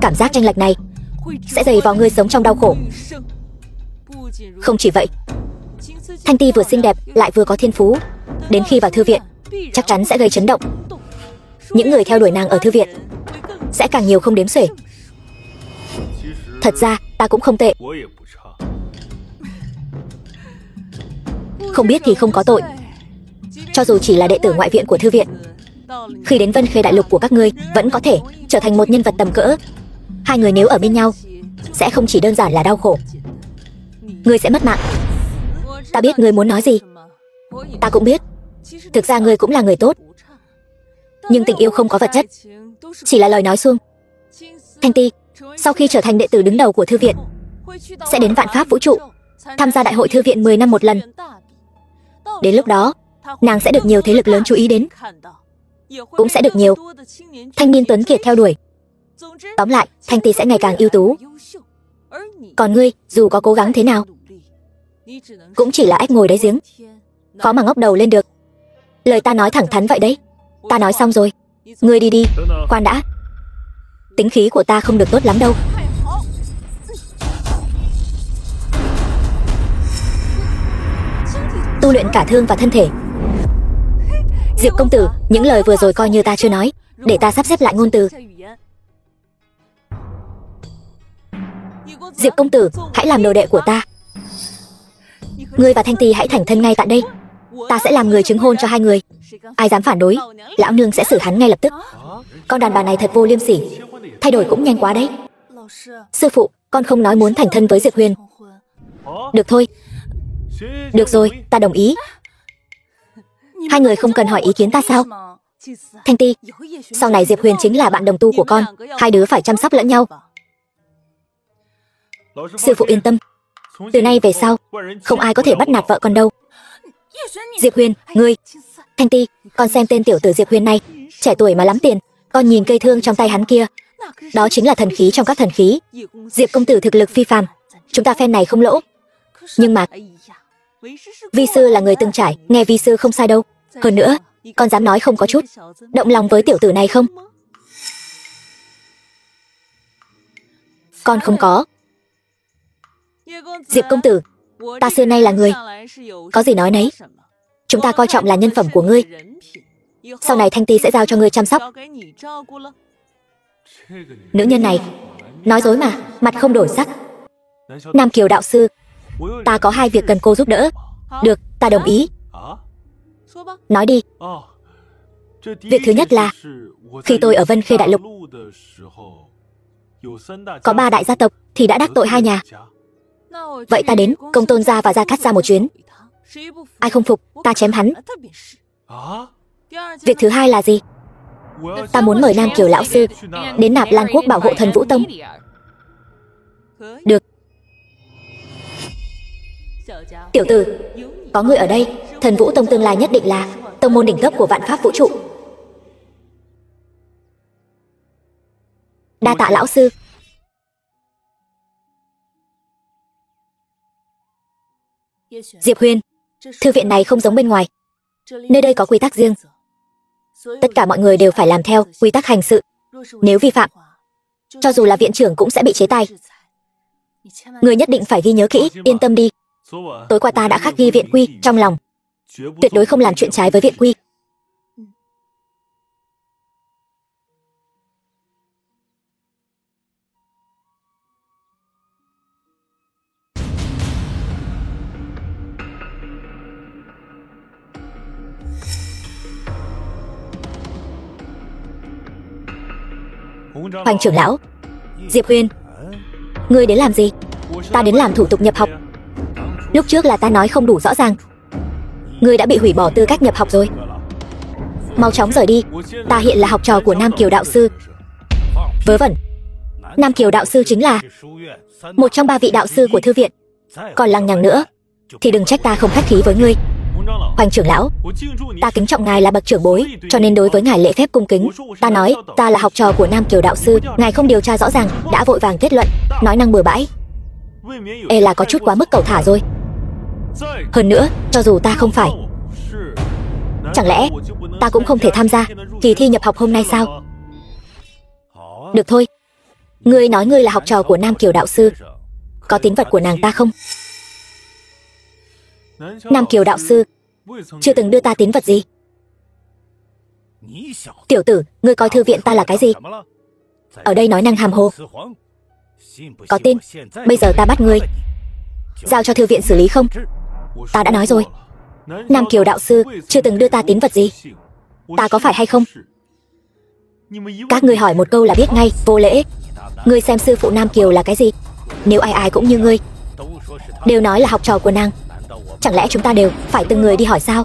cảm giác chênh lệch này sẽ dày vào ngươi sống trong đau khổ. Không chỉ vậy, Thanh Ti vừa xinh đẹp lại vừa có thiên phú, đến khi vào thư viện chắc chắn sẽ gây chấn động. Những người theo đuổi nàng ở thư viện sẽ càng nhiều không đếm xuể. Thật ra ta cũng không tệ. Không biết thì không có tội. Cho dù chỉ là đệ tử ngoại viện của thư viện, khi đến Vân Khê Đại Lục của các ngươi vẫn có thể trở thành một nhân vật tầm cỡ. Hai người nếu ở bên nhau sẽ không chỉ đơn giản là đau khổ, ngươi sẽ mất mạng. Ta biết ngươi muốn nói gì. Ta cũng biết, thực ra ngươi cũng là người tốt. Nhưng tình yêu không có vật chất, chỉ là lời nói suông. Thanh Ti, sau khi trở thành đệ tử đứng đầu của thư viện, sẽ đến vạn pháp vũ trụ, tham gia đại hội thư viện 10 năm một lần. Đến lúc đó, nàng sẽ được nhiều thế lực lớn chú ý đến, cũng sẽ được nhiều thanh niên tuấn kiệt theo đuổi. Tóm lại, Thanh Ti sẽ ngày càng ưu tú. Còn ngươi, dù có cố gắng thế nào, cũng chỉ là ếch ngồi đáy giếng, khó mà ngóc đầu lên được. Lời ta nói thẳng thắn vậy đấy. Ta nói xong rồi, ngươi đi đi. Khoan đã, tính khí của ta không được tốt lắm đâu. Tu luyện cả thương và thân thể. Diệp công tử, những lời vừa rồi coi như ta chưa nói, để ta sắp xếp lại ngôn từ. Diệp công tử, hãy làm đồ đệ của ta. Ngươi và Thanh Ti hãy thành thân ngay tại đây. Ta sẽ làm người chứng hôn cho hai người. Ai dám phản đối, lão nương sẽ xử hắn ngay lập tức. Con đàn bà này thật vô liêm sỉ, thay đổi cũng nhanh quá đấy. Sư phụ, con không nói muốn thành thân với Diệp Huyền. Được thôi. Được rồi, ta đồng ý. Hai người không cần hỏi ý kiến ta sao? Thanh Ti, sau này Diệp Huyền chính là bạn đồng tu của con, hai đứa phải chăm sóc lẫn nhau. Sư phụ yên tâm, từ nay về sau không ai có thể bắt nạt vợ con đâu. Diệp Huyền, ngươi. Thanh Ti, con xem tên tiểu tử Diệp Huyền này, trẻ tuổi mà lắm tiền. Con nhìn cây thương trong tay hắn kia, đó chính là thần khí trong các thần khí. Diệp công tử thực lực phi phàm, chúng ta phen này không lỗ. Nhưng mà vi sư là người từng trải, nghe vi sư không sai đâu. Hơn nữa, con dám nói không có chút động lòng với tiểu tử này không? Con không có. Diệp công tử, ta xưa nay là người có gì nói nấy. Chúng ta coi trọng là nhân phẩm của ngươi. Sau này Thanh Ti sẽ giao cho ngươi chăm sóc. Nữ nhân này nói dối mà, mặt không đổi sắc. Nam Kiều đạo sư, ta có hai việc cần cô giúp đỡ. Được, ta đồng ý. Nói đi. Việc thứ nhất là khi tôi ở Vân Khê Đại Lục, có 3 đại gia tộc thì đã đắc tội 2 nhà. Vậy ta đến Công Tôn gia và Gia Cát gia một chuyến. Ai không phục, ta chém hắn. Việc thứ hai là gì? Ta muốn mời Nam Kiều lão sư đến Nạp Lan quốc bảo hộ Thần Vũ Tông. Được. Tiểu tử, có người ở đây, Thần Vũ Tông tương lai nhất định là tông môn đỉnh cấp của vạn pháp vũ trụ. Đa tạ lão sư. Diệp Huyền, thư viện này không giống bên ngoài. Nơi đây có quy tắc riêng. Tất cả mọi người đều phải làm theo quy tắc hành sự. Nếu vi phạm, cho dù là viện trưởng cũng sẽ bị chế tài. Người nhất định phải ghi nhớ kỹ, yên tâm đi. Tối qua ta đã khắc ghi viện quy trong lòng, tuyệt đối không làm chuyện trái với viện quy. Hoành trưởng lão. Diệp Huyền, ngươi đến làm gì? Ta đến làm thủ tục nhập học. Lúc trước là ta nói không đủ rõ ràng. Ngươi đã bị hủy bỏ tư cách nhập học rồi. Mau chóng rời đi. Ta hiện là học trò của Nam Kiều đạo sư. Vớ vẩn. Nam Kiều đạo sư chính là một trong 3 vị đạo sư của thư viện. Còn lằng nhằng nữa thì đừng trách ta không khách khí với ngươi. Hoành trưởng lão, ta kính trọng ngài là bậc trưởng bối, cho nên đối với ngài lễ phép cung kính. Ta nói ta là học trò của Nam Kiều đạo sư, ngài không điều tra rõ ràng đã vội vàng kết luận, nói năng bừa bãi, e là có chút quá mức cẩu thả rồi. Hơn nữa, cho dù ta không phải, chẳng lẽ ta cũng không thể tham gia kỳ thi nhập học hôm nay sao? Được thôi, ngươi nói ngươi là học trò của Nam Kiều đạo sư, có tín vật của nàng ta không? Nam Kiều đạo sư chưa từng đưa ta tín vật gì. Tiểu tử, ngươi coi thư viện ta là cái gì? Ở đây nói năng hàm hồ. Có tin bây giờ ta bắt ngươi giao cho thư viện xử lý không? Ta đã nói rồi, Nam Kiều đạo sư chưa từng đưa ta tín vật gì. Ta có phải hay không? Các ngươi hỏi một câu là biết ngay, vô lễ. Ngươi xem sư phụ Nam Kiều là cái gì? Nếu ai ai cũng như ngươi đều nói là học trò của nàng, chẳng lẽ chúng ta đều phải từng người đi hỏi sao?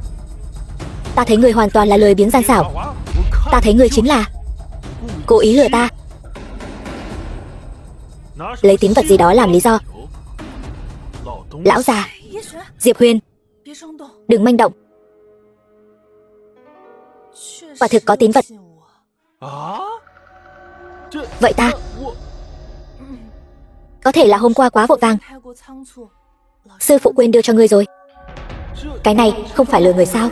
Ta thấy ngươi hoàn toàn là lười biếng gian xảo. Ta thấy ngươi chính là cố ý lừa ta, lấy tín vật gì đó làm lý do. Lão già, Diệp Huyền, đừng manh động. Quả thực có tín vật. Vậy ta có thể là hôm qua quá vội vàng, sư phụ quên đưa cho ngươi rồi. Cái này không phải lừa người sao?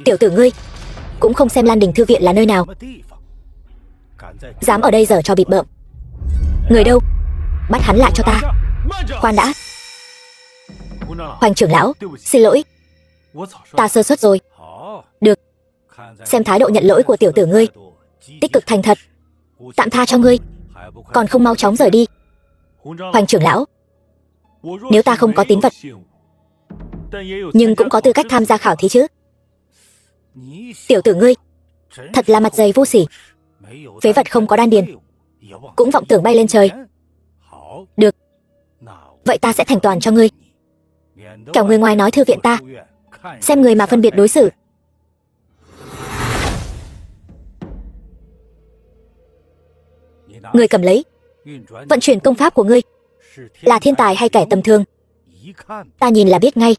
Tiểu tử ngươi cũng không xem Lan Đình thư viện là nơi nào, dám ở đây giở trò bịp bợm. Người đâu? Bắt hắn lại cho ta. Khoan đã. Hoành trưởng lão, xin lỗi, ta sơ suất rồi. Được, xem thái độ nhận lỗi của tiểu tử ngươi, tích cực thành thật, tạm tha cho ngươi, còn không mau chóng rời đi. Hoành trưởng lão, nếu ta không có tín vật, nhưng cũng có tư cách tham gia khảo thí chứ? Tiểu tử ngươi thật là mặt dày vô sỉ, phế vật không có đan điền cũng vọng tưởng bay lên trời. Được, vậy ta sẽ thành toàn cho ngươi, kẻo người ngoài nói thư viện ta xem người mà phân biệt đối xử. Người cầm lấy, vận chuyển công pháp của ngươi là thiên tài hay kẻ tầm thường, ta nhìn là biết ngay.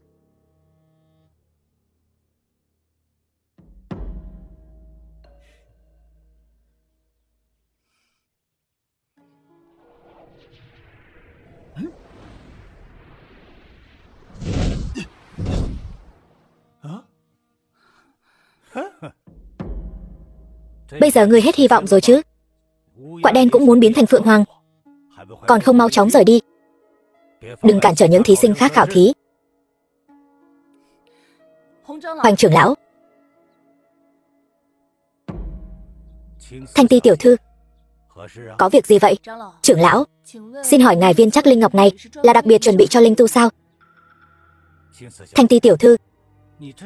Bây giờ ngươi hết hy vọng rồi chứ? Quạ đen cũng muốn biến thành phượng hoàng, còn không mau chóng rời đi, đừng cản trở những thí sinh khác khảo thí. Hoành trưởng lão, Thanh Ti tiểu thư, có việc gì vậy? Trưởng lão, xin hỏi ngài viên trắc linh ngọc này là đặc biệt chuẩn bị cho linh tu sao? Thanh Ti tiểu thư,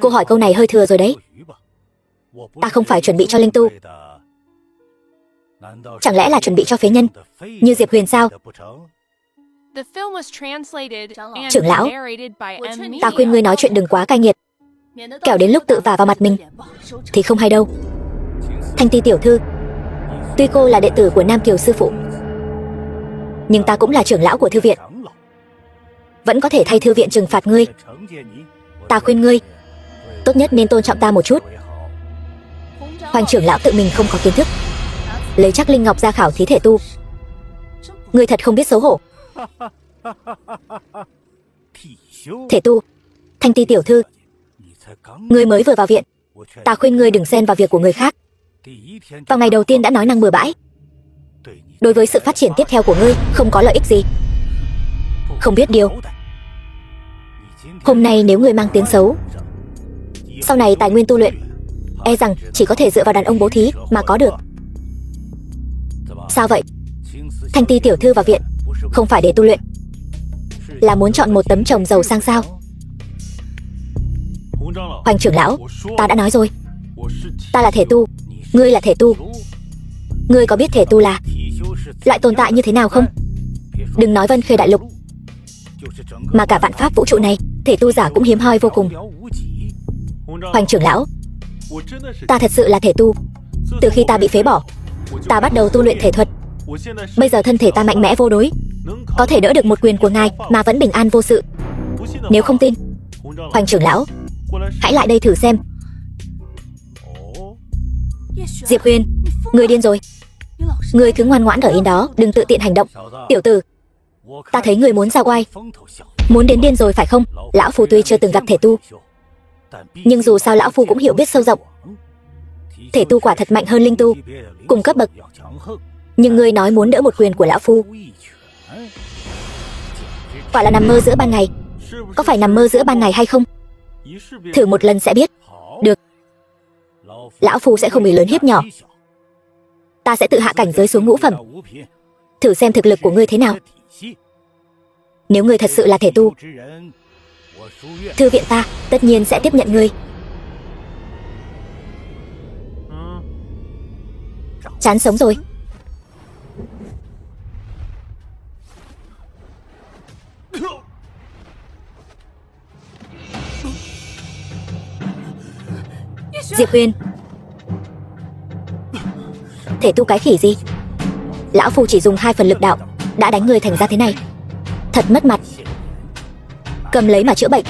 cô hỏi câu này hơi thừa rồi đấy. Ta không phải chuẩn bị cho linh tu, chẳng lẽ là chuẩn bị cho phế nhân như Diệp Huyền sao? Trưởng lão, ta khuyên ngươi nói chuyện đừng quá cay nghiệt, kẻo đến lúc tự vả vào mặt mình thì không hay đâu. Thanh Ti tiểu thư, tuy cô là đệ tử của Nam Kiều sư phụ, nhưng ta cũng là trưởng lão của thư viện, vẫn có thể thay thư viện trừng phạt ngươi. Ta khuyên ngươi tốt nhất nên tôn trọng ta một chút. Hoành trưởng lão tự mình không có kiến thức, lấy trắc linh ngọc ra khảo thí thể tu, ngươi thật không biết xấu hổ. Thể tu, Thanh Ti tiểu thư, ngươi mới vừa vào viện, ta khuyên ngươi đừng xen vào việc của người khác. Vào ngày đầu tiên đã nói năng bừa bãi, đối với sự phát triển tiếp theo của ngươi không có lợi ích gì. Không biết điều, hôm nay nếu ngươi mang tiếng xấu, sau này tài nguyên tu luyện e rằng chỉ có thể dựa vào đàn ông bố thí mà có được. Sao vậy? Thanh Ti tiểu thư vào viện không phải để tu luyện, là muốn chọn một tấm chồng giàu sang sao? Hoành trưởng lão, ta đã nói rồi, ta là thể tu, ngươi là thể tu. Ngươi có biết thể tu là loại tồn tại như thế nào không? Đừng nói Vân Khê đại lục, mà cả vạn pháp vũ trụ này, thể tu giả cũng hiếm hoi vô cùng. Hoành trưởng lão, ta thật sự là thể tu, Từ khi ta bị phế bỏ, ta bắt đầu tu luyện thể thuật. Bây giờ thân thể ta mạnh mẽ vô đối, có thể đỡ được một quyền của ngài mà vẫn bình an vô sự. Nếu không tin, Hoành trưởng lão, hãy lại đây thử xem. Diệp Huyền, ngươi điên rồi. Ngươi cứ ngoan ngoãn ở yên đó, đừng tự tiện hành động. Tiểu tử, ta thấy ngươi muốn ra oai, muốn đến điên rồi phải không? Lão Phu tuy chưa từng gặp thể tu, nhưng dù sao lão Phu cũng hiểu biết sâu rộng. Thể tu quả thật mạnh hơn linh tu, cùng cấp bậc. Nhưng ngươi nói muốn đỡ một quyền của lão Phu, quả là nằm mơ giữa ban ngày. Có phải nằm mơ giữa ban ngày hay không? Thử một lần sẽ biết. Được, lão Phu sẽ không bị lớn hiếp nhỏ. Ta sẽ tự hạ cảnh giới xuống ngũ phẩm, thử xem thực lực của ngươi thế nào. Nếu ngươi thật sự là thể tu, thư viện ta tất nhiên sẽ tiếp nhận ngươi. Chán sống rồi. Diệp Huyền, thể tu cái khỉ gì? Lão Phu chỉ dùng 2 phần lực đạo đã đánh người thành ra thế này, thật mất mặt. Cầm lấy mà chữa bệnh.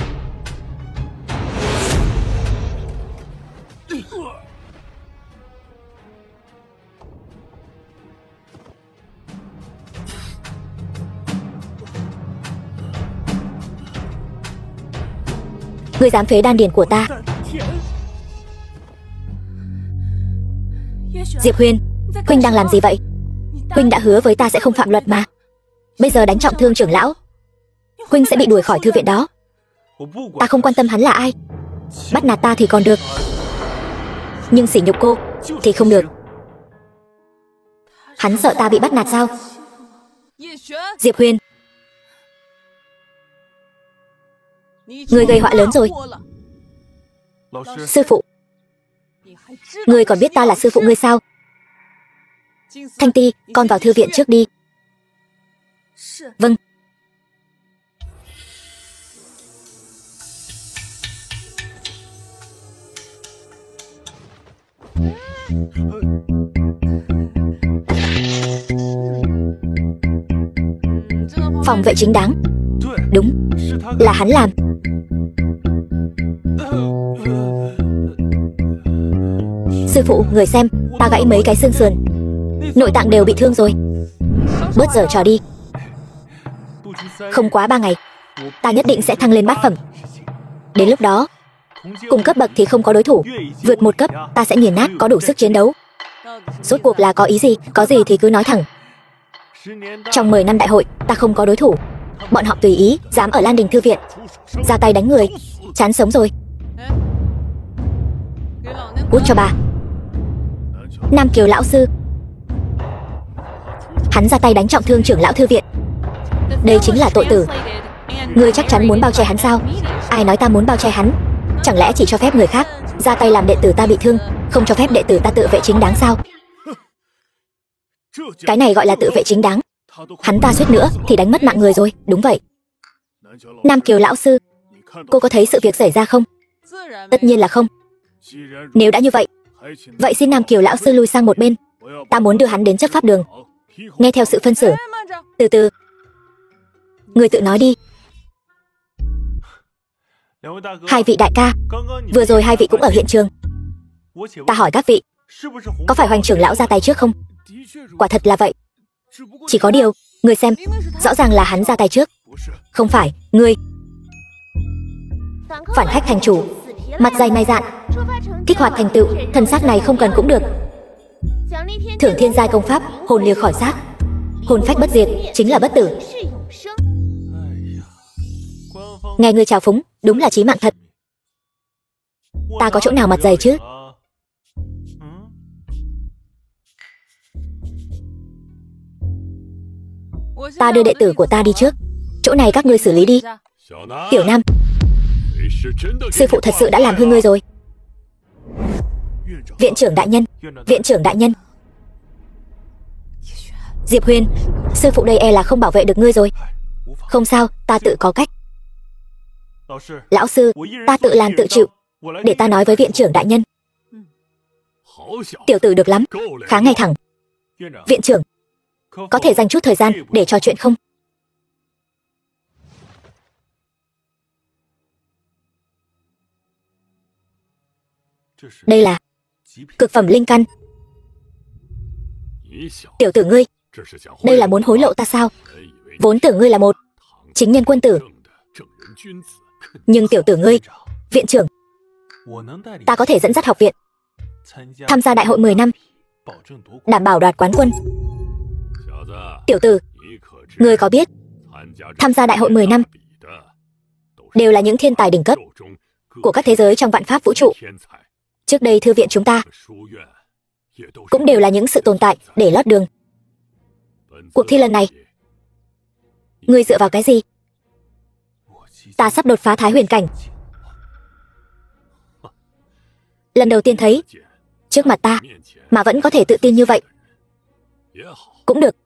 Ngươi dám phế đan điền của ta? Diệp Huyền, huynh đang làm gì vậy? Huynh đã hứa với ta sẽ không phạm luật mà. Bây giờ đánh trọng thương trưởng lão, huynh sẽ bị đuổi khỏi thư viện đó. Ta không quan tâm hắn là ai. Bắt nạt ta thì còn được, nhưng sỉ nhục cô thì không được. Hắn sợ ta bị bắt nạt sao? Diệp Huyền, ngươi gây họa lớn rồi. Sư phụ, ngươi còn biết ta là sư phụ ngươi sao? Thanh Ti, con vào thư viện trước đi. Vâng. Phòng vệ chính đáng. Đúng, là hắn làm. Sư phụ, người xem, ta gãy mấy cái xương sườn, nội tạng đều bị thương rồi. Bớt giở trò đi. Không quá 3 ngày, ta nhất định sẽ thăng lên bát phẩm. Đến lúc đó, cùng cấp bậc thì không có đối thủ, vượt 1 cấp ta sẽ nghiền nát, có đủ sức chiến đấu. Rốt cuộc là có ý gì? Có gì thì cứ nói thẳng. Trong 10 năm đại hội, ta không có đối thủ. Bọn họ tùy ý, dám ở Lan Đình thư viện ra tay đánh người, chán sống rồi. Cút cho bà. Nam Kiều lão sư, hắn ra tay đánh trọng thương trưởng lão thư viện, đây chính là tội tử. Ngươi chắc chắn muốn bao che hắn sao? Ai nói ta muốn bao che hắn? Chẳng lẽ chỉ cho phép người khác ra tay làm đệ tử ta bị thương, không cho phép đệ tử ta tự vệ chính đáng sao? Cái này gọi là tự vệ chính đáng. Hắn ta suýt nữa thì đánh mất mạng người rồi. Đúng vậy. Nam Kiều lão sư, cô có thấy sự việc xảy ra không? Tất nhiên là không. Nếu đã như vậy, vậy xin Nam Kiều lão sư lui sang một bên. Ta muốn đưa hắn đến chấp pháp đường, nghe theo sự phân xử. Từ từ, người tự nói đi. Hai vị đại ca, vừa rồi hai vị cũng ở hiện trường. Ta hỏi các vị, có phải Hoành trưởng lão ra tay trước không? Quả thật là vậy. Chỉ có điều, người xem, rõ ràng là hắn ra tay trước. Không phải, ngươi. Phản khách thành chủ, mặt dày mày dạn, kích hoạt thành tựu, thân xác này không cần cũng được. Thưởng thiên giai công pháp, hồn liệt khỏi xác, hồn phách bất diệt, chính là bất tử. Nghe ngươi chào phúng, đúng là chí mạng thật. Ta có chỗ nào mặt dày chứ? Ta đưa đệ tử của ta đi trước, chỗ này các ngươi xử lý đi. Tiểu Nam, sư phụ thật sự đã làm hư ngươi rồi. Viện trưởng đại nhân, viện trưởng đại nhân. Diệp Huyền, sư phụ đây e là không bảo vệ được ngươi rồi. Không sao, ta tự có cách. Lão sư, ta tự làm tự chịu. Để ta nói với viện trưởng đại nhân. Tiểu tử được lắm, khá ngay thẳng. Viện trưởng, có thể dành chút thời gian để trò chuyện không? Đây là cực phẩm linh căn. Tiểu tử ngươi, đây là muốn hối lộ ta sao? Vốn tưởng ngươi là một chính nhân quân tử. Nhưng tiểu tử ngươi, viện trưởng, ta có thể dẫn dắt học viện tham gia đại hội 10 năm, đảm bảo đoạt quán quân. Tiểu tử, ngươi có biết tham gia đại hội 10 năm đều là những thiên tài đỉnh cấp của các thế giới trong vạn pháp vũ trụ. Trước đây thư viện chúng ta cũng đều là những sự tồn tại để lót đường. Cuộc thi lần này, ngươi dựa vào cái gì? Ta sắp đột phá Thái Huyền cảnh. Lần đầu tiên thấy trước mặt ta mà vẫn có thể tự tin như vậy. Cũng được,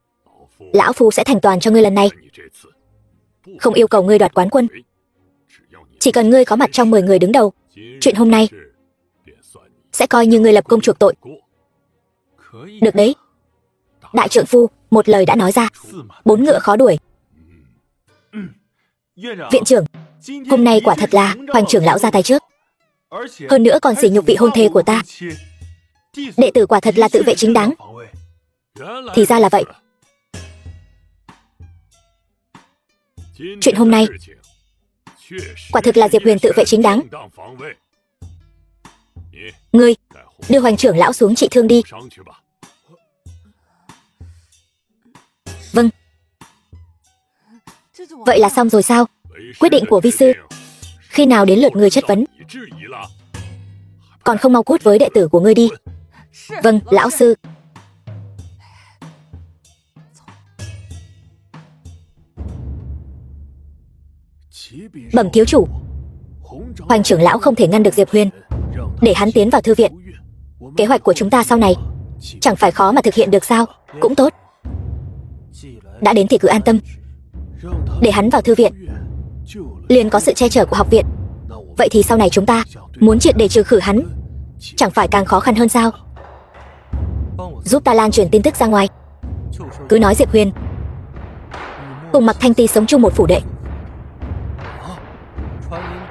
lão phu sẽ thành toàn cho ngươi lần này. Không yêu cầu ngươi đoạt quán quân, chỉ cần ngươi có mặt trong 10 người đứng đầu, chuyện hôm nay sẽ coi như ngươi lập công chuộc tội. Được đấy. Đại trượng phu một lời đã nói ra, 4 ngựa khó đuổi. Viện trưởng, hôm nay quả thật là Hoành trưởng lão ra tay trước. Hơn nữa còn sỉ nhục vị hôn thê của ta. Đệ tử quả thật là tự vệ chính đáng. Thì ra là vậy. Chuyện hôm nay quả thực là Diệp Huyền tự vệ chính đáng. Ngươi đưa Hoành trưởng lão xuống trị thương đi. Vâng. Vậy là xong rồi sao? Quyết định của vi sư, khi nào đến lượt ngươi chất vấn? Còn không mau cút với đệ tử của ngươi đi. Vâng, lão sư. Bẩm thiếu chủ, Hoành trưởng lão không thể ngăn được Diệp Huyền, để hắn tiến vào thư viện. Kế hoạch của chúng ta sau này chẳng phải khó mà thực hiện được sao? Cũng tốt. Đã đến thì cứ an tâm, để hắn vào thư viện liền có sự che chở của học viện. Vậy thì sau này chúng ta muốn triệt để trừ khử hắn, chẳng phải càng khó khăn hơn sao? Giúp ta lan truyền tin tức ra ngoài. Cứ nói Diệp Huyền cùng Mạc Thanh Ti sống chung một phủ đệ,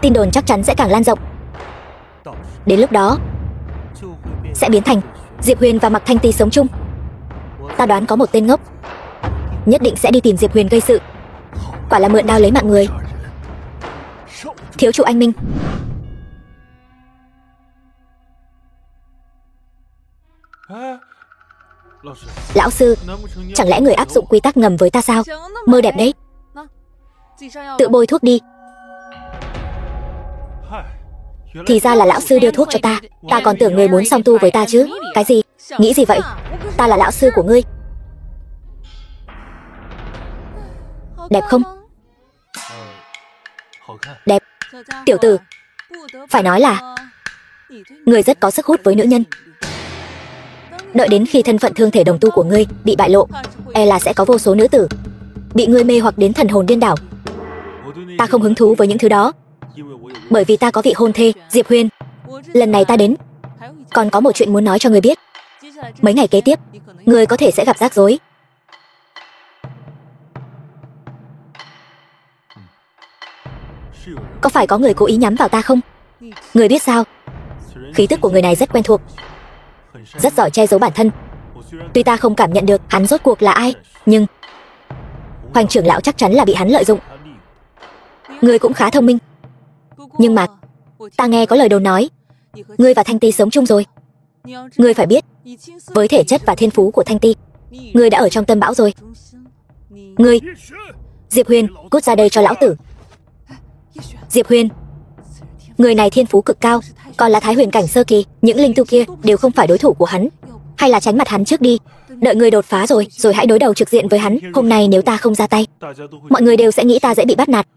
tin đồn chắc chắn sẽ càng lan rộng. Đến lúc đó sẽ biến thành Diệp Huyền và Mạc Thanh Ti sống chung. Ta đoán có một tên ngốc nhất định sẽ đi tìm Diệp Huyền gây sự. Quả là mượn đao lấy mạng người. Thiếu chủ anh minh. Lão sư, chẳng lẽ người áp dụng quy tắc ngầm với ta sao? Mơ đẹp đấy. Tự bôi thuốc đi. Thì ra là lão sư đưa thuốc cho ta. Ta còn tưởng người muốn song tu với ta chứ. Cái gì? Nghĩ gì vậy? Ta là lão sư của ngươi. Đẹp không? Đẹp. Tiểu tử, phải nói là người rất có sức hút với nữ nhân. Đợi đến khi thân phận thương thể đồng tu của ngươi bị bại lộ, e là sẽ có vô số nữ tử bị ngươi mê hoặc đến thần hồn điên đảo. Ta không hứng thú với những thứ đó, bởi vì ta có vị hôn thê Diệp Huyền. Lần này ta đến còn có một chuyện muốn nói cho ngươi biết. Mấy ngày kế tiếp ngươi có thể sẽ gặp rắc rối. Có phải có người cố ý nhắm vào ta không? Ngươi biết sao, khí tức của người này rất quen thuộc, rất giỏi che giấu bản thân. Tuy ta không cảm nhận được hắn rốt cuộc là ai, nhưng Hoành trưởng lão chắc chắn là bị hắn lợi dụng. Ngươi cũng khá thông minh. Nhưng mà ta nghe có lời đồn nói ngươi và Thanh Ti sống chung rồi. Ngươi phải biết, với thể chất và thiên phú của Thanh Ti, ngươi đã ở trong tâm bão rồi. Ngươi, Diệp Huyền, cút ra đây cho lão tử. Diệp Huyền, người này thiên phú cực cao, còn là Thái Huyền cảnh sơ kỳ. Những linh tu kia đều không phải đối thủ của hắn. Hay là tránh mặt hắn trước đi, đợi người đột phá rồi hãy đối đầu trực diện với hắn. Hôm nay nếu ta không ra tay, mọi người đều sẽ nghĩ ta dễ bị bắt nạt.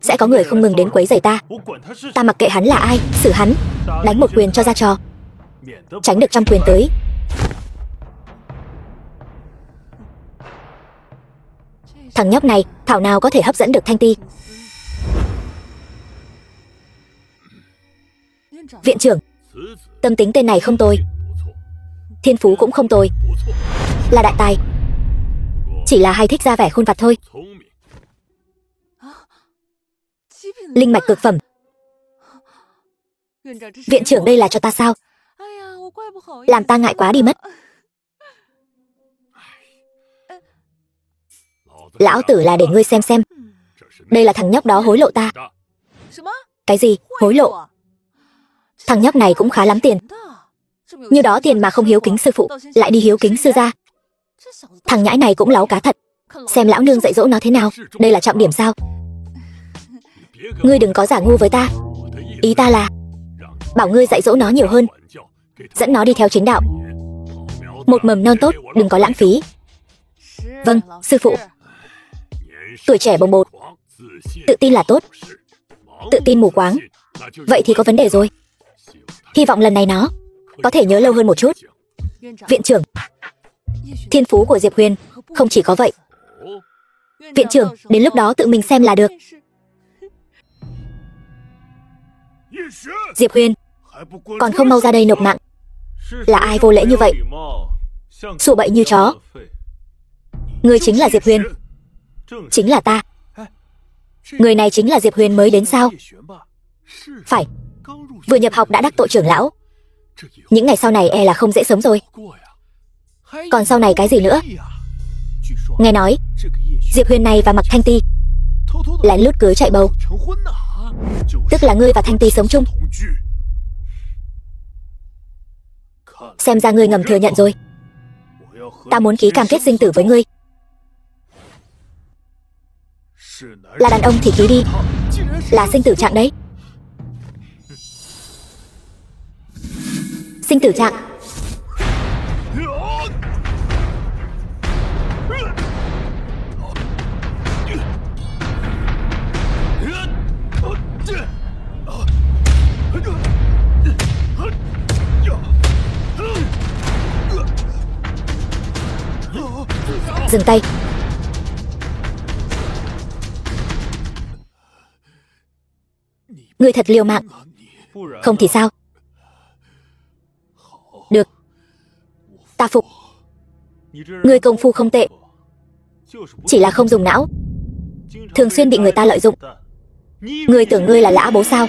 Sẽ có người không ngừng đến quấy rầy ta. Ta mặc kệ hắn là ai, xử hắn, đánh một quyền cho ra trò, tránh được trăm quyền tới. Thằng nhóc này thảo nào có thể hấp dẫn được Thanh Ti. Viện trưởng, tâm tính tên này không tồi. thiên phú cũng không tồi, là đại tài. Chỉ là hay thích ra vẻ khôn vặt thôi. Linh mạch cực phẩm. Viện trưởng đây là cho ta sao? Làm ta ngại quá đi mất. Lão tử là để ngươi xem. Đây là thằng nhóc đó hối lộ ta. Cái gì? Hối lộ? Thằng nhóc này cũng khá lắm tiền. Như đó tiền mà không hiếu kính sư phụ, lại đi hiếu kính sư gia. Thằng nhãi này cũng láu cá thật. Xem lão nương dạy dỗ nó thế nào. Đây là trọng điểm sao? Ngươi đừng có giả ngu với ta. Ý ta là bảo ngươi dạy dỗ nó nhiều hơn, dẫn nó đi theo chính đạo. Một mầm non tốt, đừng có lãng phí. Vâng, sư phụ. Tuổi trẻ bồng bột, tự tin là tốt. Tự tin mù quáng, vậy thì có vấn đề rồi. Hy vọng lần này nó có thể nhớ lâu hơn một chút. Viện trưởng, thiên phú của Diệp Huyền không chỉ có vậy. Viện trưởng, đến lúc đó tự mình xem là được. Diệp Huyền, còn không mau ra đây nộp mạng. Là ai vô lễ như vậy, sủa bậy như chó? Ngươi chính là Diệp Huyền? Chính là ta. Người này chính là Diệp Huyền mới đến sao? Phải, vừa nhập học đã đắc tội trưởng lão. Những ngày sau này e là không dễ sống rồi. Còn sau này cái gì nữa? Nghe nói Diệp Huyền này và Mạc Thanh Ti lén lút cưới chạy bầu. Tức là ngươi và Thanh Ti sống chung. Xem ra ngươi ngầm thừa nhận rồi. Ta muốn ký cam kết sinh tử với ngươi. Là đàn ông thì ký đi. Là sinh tử trạng đấy. Sinh tử trạng. Dừng tay. Ngươi thật liều mạng. Không thì sao? Được, ta phục. Ngươi công phu không tệ, chỉ là không dùng não, thường xuyên bị người ta lợi dụng. Ngươi tưởng ngươi là lã bố sao?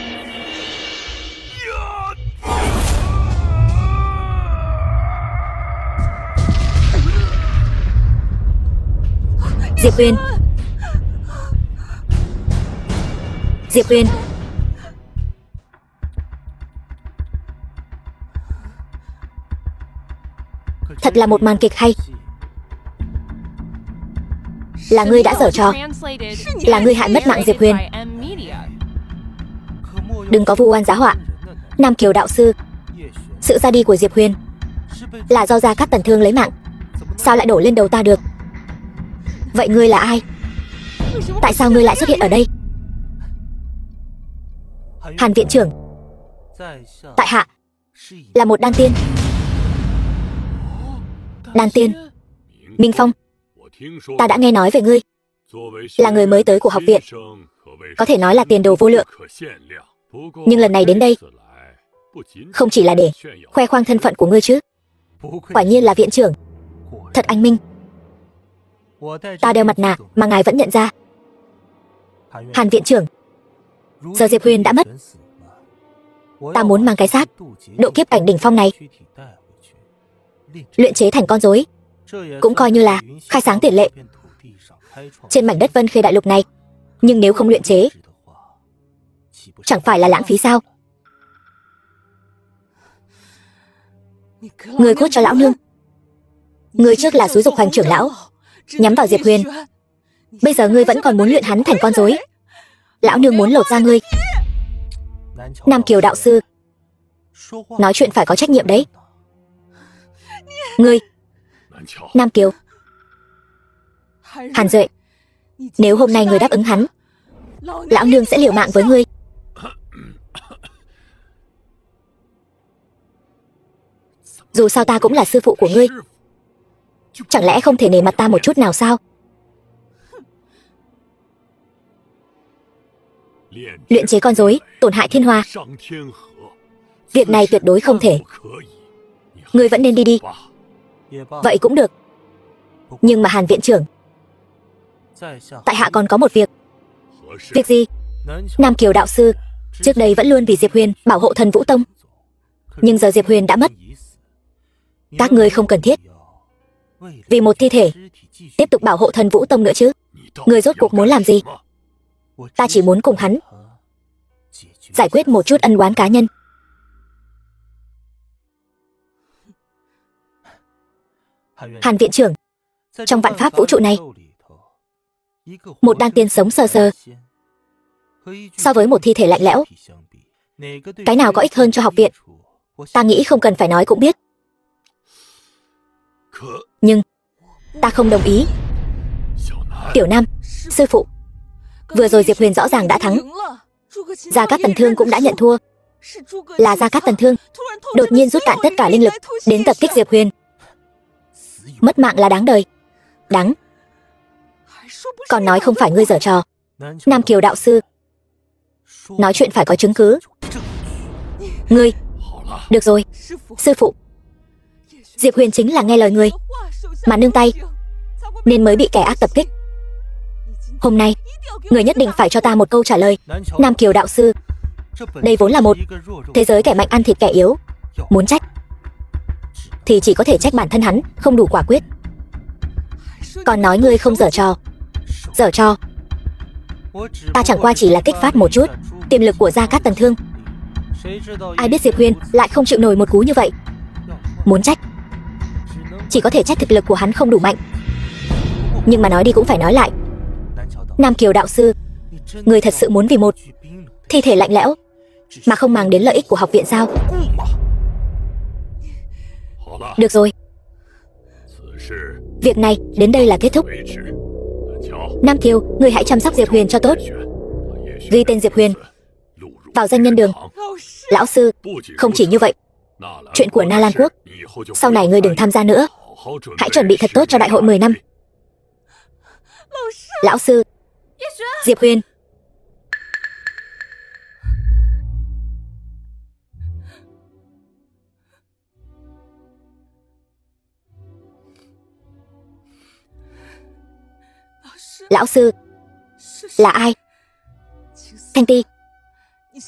Diệp Huyền. Diệp Huyền. Thật là một màn kịch hay. Là ngươi đã giở trò. Là ngươi hại mất mạng Diệp Huyền. Đừng có vu oan giá họa. Nam Kiều đạo sư, sự ra đi của Diệp Huyền là do Gia Cát Tần Thương lấy mạng, sao lại đổ lên đầu ta được? Vậy ngươi là ai? Tại sao ngươi lại xuất hiện ở đây? Hàn viện trưởng, tại hạ là một đan tiên. Đan tiên? Minh Phong, ta đã nghe nói về ngươi. Là người mới tới của học viện, có thể nói là tiền đồ vô lượng. Nhưng lần này đến đây không chỉ là để khoe khoang thân phận của ngươi chứ. Quả nhiên là viện trưởng, thật anh minh. Ta đeo mặt nạ mà ngài vẫn nhận ra. Hàn viện trưởng, giờ Diệp Huyền đã mất. Ta muốn mang cái xác độ kiếp cảnh đỉnh phong này luyện chế thành con rối, cũng coi như là khai sáng tiền lệ trên mảnh đất Vân Khê đại lục này. Nhưng nếu không luyện chế, chẳng phải là lãng phí sao? Người cốt cho lão nương. Người trước là xúi giục Hoành trưởng lão nhắm vào Diệp Huyền, bây giờ ngươi vẫn còn muốn luyện hắn thành con rối. Lão nương muốn lột da ngươi. Nam Kiều đạo sư, nói chuyện phải có trách nhiệm đấy. Ngươi, Nam Kiều, Hàn Duệ, nếu hôm nay ngươi đáp ứng hắn, lão nương sẽ liều mạng với ngươi. Dù sao ta cũng là sư phụ của ngươi, chẳng lẽ không thể nể mặt ta một chút nào sao? Luyện chế con rối tổn hại thiên hoa, việc này tuyệt đối không thể. Ngươi vẫn nên đi đi. Vậy cũng được. Nhưng mà Hàn viện trưởng, tại hạ còn có một việc. Việc gì? Nam Kiều đạo sư trước đây vẫn luôn vì Diệp Huyền bảo hộ Thần Vũ Tông, nhưng giờ Diệp Huyền đã mất. Các ngươi không cần thiết vì một thi thể tiếp tục bảo hộ Thần Vũ Tông nữa chứ. Ngươi rốt cuộc muốn làm gì? Ta chỉ muốn cùng hắn giải quyết một chút ân oán cá nhân. Hàn viện trưởng, trong vạn pháp vũ trụ này, một đan tiên sống sờ sờ so với một thi thể lạnh lẽo, cái nào có ích hơn cho học viện? Ta nghĩ không cần phải nói cũng biết. Nhưng ta không đồng ý. Tiểu Nam, sư phụ, vừa rồi Diệp Huyền rõ ràng đã thắng. Gia Cát Tần Thương cũng đã nhận thua. Là Gia Cát Tần Thương đột nhiên rút cạn tất cả linh lực đến tập kích Diệp Huyền. Mất mạng là đáng đời. Đáng. Còn nói không phải ngươi giở trò. Nam Kiều đạo sư, nói chuyện phải có chứng cứ. Ngươi. Được rồi, sư phụ. Diệp Huyền chính là nghe lời ngươi mà nương tay, nên mới bị kẻ ác tập kích. Hôm nay, người nhất định phải cho ta một câu trả lời. Nam Kiều đạo sư, đây vốn là một thế giới kẻ mạnh ăn thịt kẻ yếu. Muốn trách thì chỉ có thể trách bản thân hắn không đủ quả quyết. Còn nói ngươi không giở trò. Giở trò? Ta chẳng qua chỉ là kích phát một chút tiềm lực của Gia Cát Tần Thương. Ai biết Diệp Huyền lại không chịu nổi một cú như vậy. Muốn trách chỉ có thể trách thực lực của hắn không đủ mạnh. Nhưng mà nói đi cũng phải nói lại. Nam Kiều đạo sư, người thật sự muốn vì một thi thể lạnh lẽo mà không mang đến lợi ích của học viện sao? Được rồi, việc này đến đây là kết thúc. Nam Kiều, người hãy chăm sóc Diệp Huyền cho tốt. Ghi tên Diệp Huyền vào danh nhân đường. Lão sư, không chỉ như vậy, chuyện của Na Lan Quốc sau này ngươi đừng tham gia nữa. Hãy chuẩn bị thật tốt cho đại hội 10 năm. Lão sư, Diệp Huyền. Lão sư, là ai? Thanh Ti,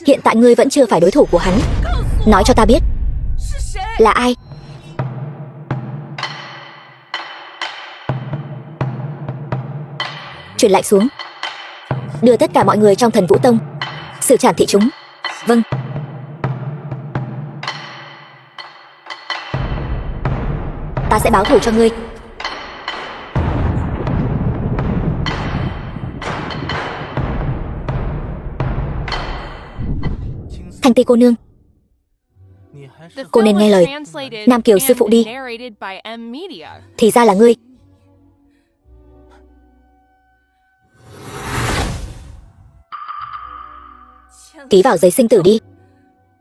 hiện tại ngươi vẫn chưa phải đối thủ của hắn. Nói cho ta biết, là ai? Truyền lệnh xuống, đưa tất cả mọi người trong Thần Vũ Tông xử trảm thị chúng. Vâng. Ta sẽ báo thù cho ngươi. Thanh Ti cô nương, cô nên nghe lời Nam Kiều sư phụ đi. Thì ra là ngươi. Ký vào giấy sinh tử đi.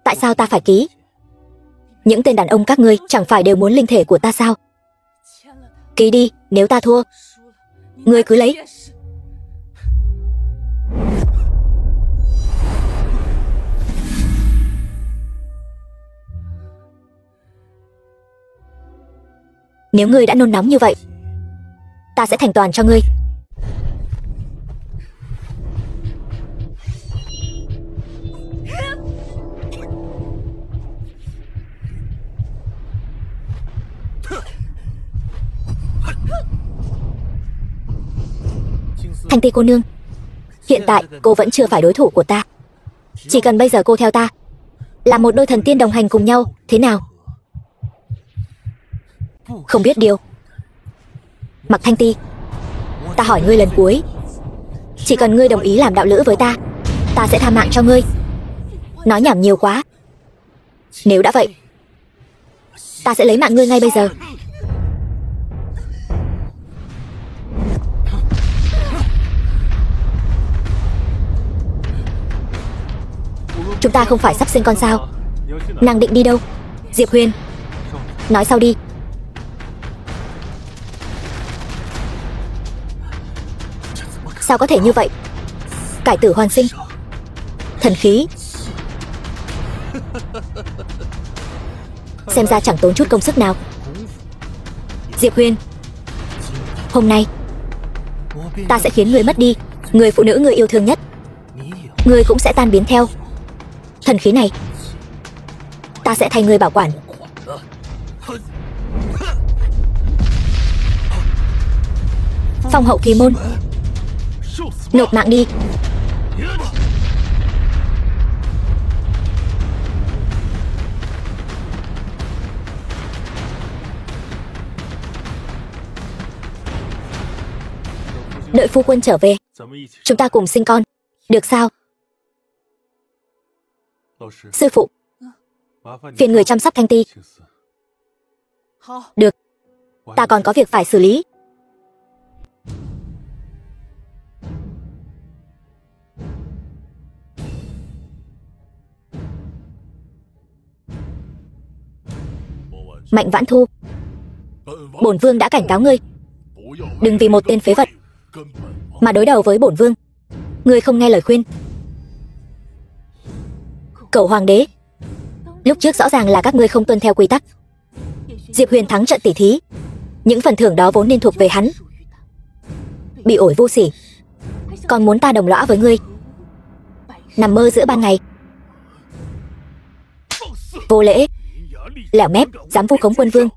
Tại sao ta phải ký? Những tên đàn ông các ngươi chẳng phải đều muốn linh thể của ta sao? Ký đi, nếu ta thua, ngươi cứ lấy. Nếu ngươi đã nôn nóng như vậy, ta sẽ thành toàn cho ngươi. Thanh Ti cô nương, hiện tại cô vẫn chưa phải đối thủ của ta. Chỉ cần bây giờ cô theo ta, là một đôi thần tiên đồng hành cùng nhau, thế nào? Không biết điều. Mặc Thanh Ti, ta hỏi ngươi lần cuối, chỉ cần ngươi đồng ý làm đạo lữ với ta, ta sẽ tha mạng cho ngươi. Nói nhảm nhiều quá. Nếu đã vậy, ta sẽ lấy mạng ngươi ngay bây giờ. Chúng ta không phải sắp sinh con sao? Nàng định đi đâu? Diệp Huyền, nói sau đi. Sao có thể như vậy? Cải tử hoàn sinh, xem ra chẳng tốn chút công sức nào. Diệp Huyền, hôm nay ta sẽ khiến ngươi mất đi người phụ nữ ngươi yêu thương nhất. Ngươi cũng sẽ tan biến theo. Thần khí này ta sẽ thay ngươi bảo quản. Phong hậu kỳ môn, nộp mạng đi. Đợi phu quân trở về, chúng ta cùng sinh con, được sao? Sư phụ, phiền người chăm sóc Thanh Ti. Được, ta còn có việc phải xử lý. Mạnh Vãn Thu, bổn vương đã cảnh cáo ngươi, đừng vì một tên phế vật mà đối đầu với bổn vương. Ngươi không nghe lời khuyên. Cẩu hoàng đế, lúc trước rõ ràng là các ngươi không tuân theo quy tắc. Diệp Huyền thắng trận tỷ thí, những phần thưởng đó vốn nên thuộc về hắn. Bị ổi vô sỉ, còn muốn ta đồng lõa với ngươi. Nằm mơ giữa ban ngày. Vô lễ, lẻo mép, dám vu khống quân vương.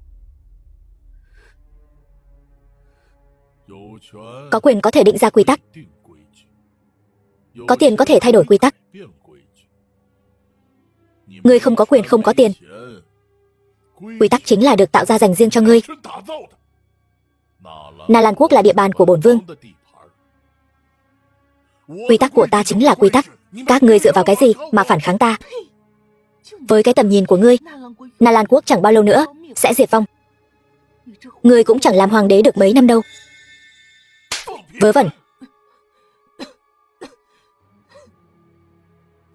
Có quyền có thể định ra quy tắc, có tiền có thể thay đổi quy tắc. Ngươi không có quyền không có tiền. Quy tắc chính là được tạo ra dành riêng cho ngươi. Na Lan quốc là địa bàn của bổn vương. Quy tắc của ta chính là quy tắc. Các ngươi dựa vào cái gì mà phản kháng ta? Với cái tầm nhìn của ngươi, Na Lan quốc chẳng bao lâu nữa sẽ diệt vong. Ngươi cũng chẳng làm hoàng đế được mấy năm đâu. Vớ vẩn.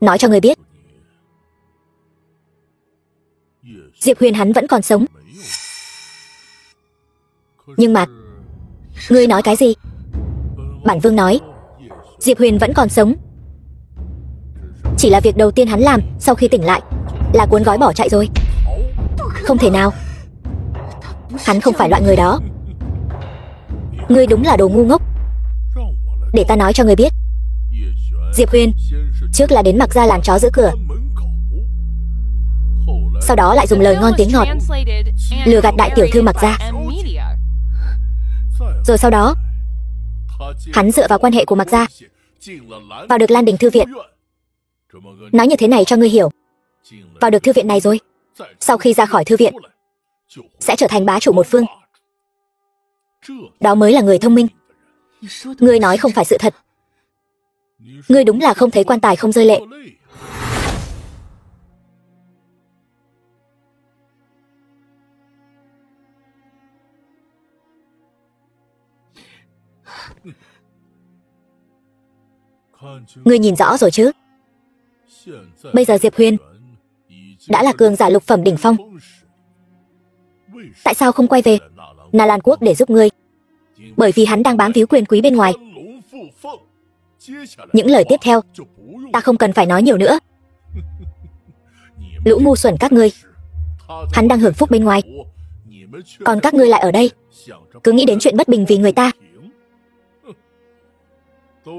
Nói cho ngươi biết, Diệp Huyền hắn vẫn còn sống. Nhưng mà ngươi nói cái gì? Bản vương nói Diệp Huyền vẫn còn sống. Chỉ là việc đầu tiên hắn làm sau khi tỉnh lại là cuốn gói bỏ chạy rồi. Không thể nào. Hắn không phải loại người đó. Ngươi đúng là đồ ngu ngốc. Để ta nói cho ngươi biết, Diệp Huyền trước là đến mặc ra làm chó giữ cửa, sau đó lại dùng lời ngon tiếng ngọt lừa gạt đại tiểu thư mặc ra. Rồi sau đó hắn dựa vào quan hệ của mặc ra vào được Lan Đình thư viện. Nói như thế này cho ngươi hiểu, vào được thư viện này rồi, sau khi ra khỏi thư viện sẽ trở thành bá chủ một phương. Đó mới là người thông minh. Ngươi nói không phải sự thật. Ngươi đúng là không thấy quan tài không rơi lệ. Ngươi nhìn rõ rồi chứ? Bây giờ Diệp Huyền đã là cường giả lục phẩm đỉnh phong. Tại sao không quay về Na Lan quốc để giúp ngươi? Bởi vì hắn đang bám víu quyền quý bên ngoài. Những lời tiếp theo ta không cần phải nói nhiều nữa. Lũ ngu xuẩn các ngươi. Hắn đang hưởng phúc bên ngoài, còn các ngươi lại ở đây cứ nghĩ đến chuyện bất bình vì người ta.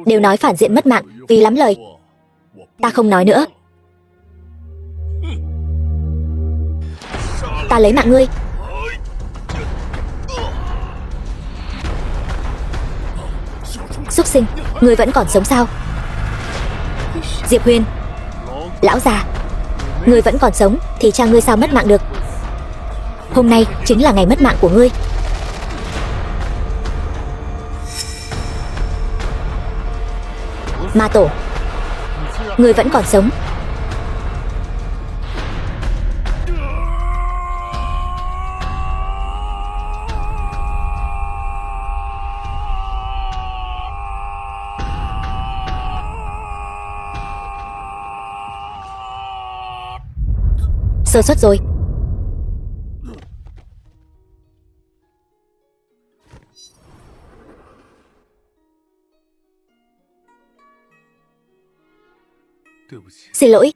Đều nói phản diện mất mạng vì lắm lời. Ta không nói nữa. Ta lấy mạng ngươi. Súc sinh, ngươi vẫn còn sống sao? Diệp Huyền, lão già, ngươi vẫn còn sống thì cha ngươi sao mất mạng được? Hôm nay chính là ngày mất mạng của ngươi. Ma tổ, ngươi vẫn còn sống. Sơ suất rồi. Xin lỗi.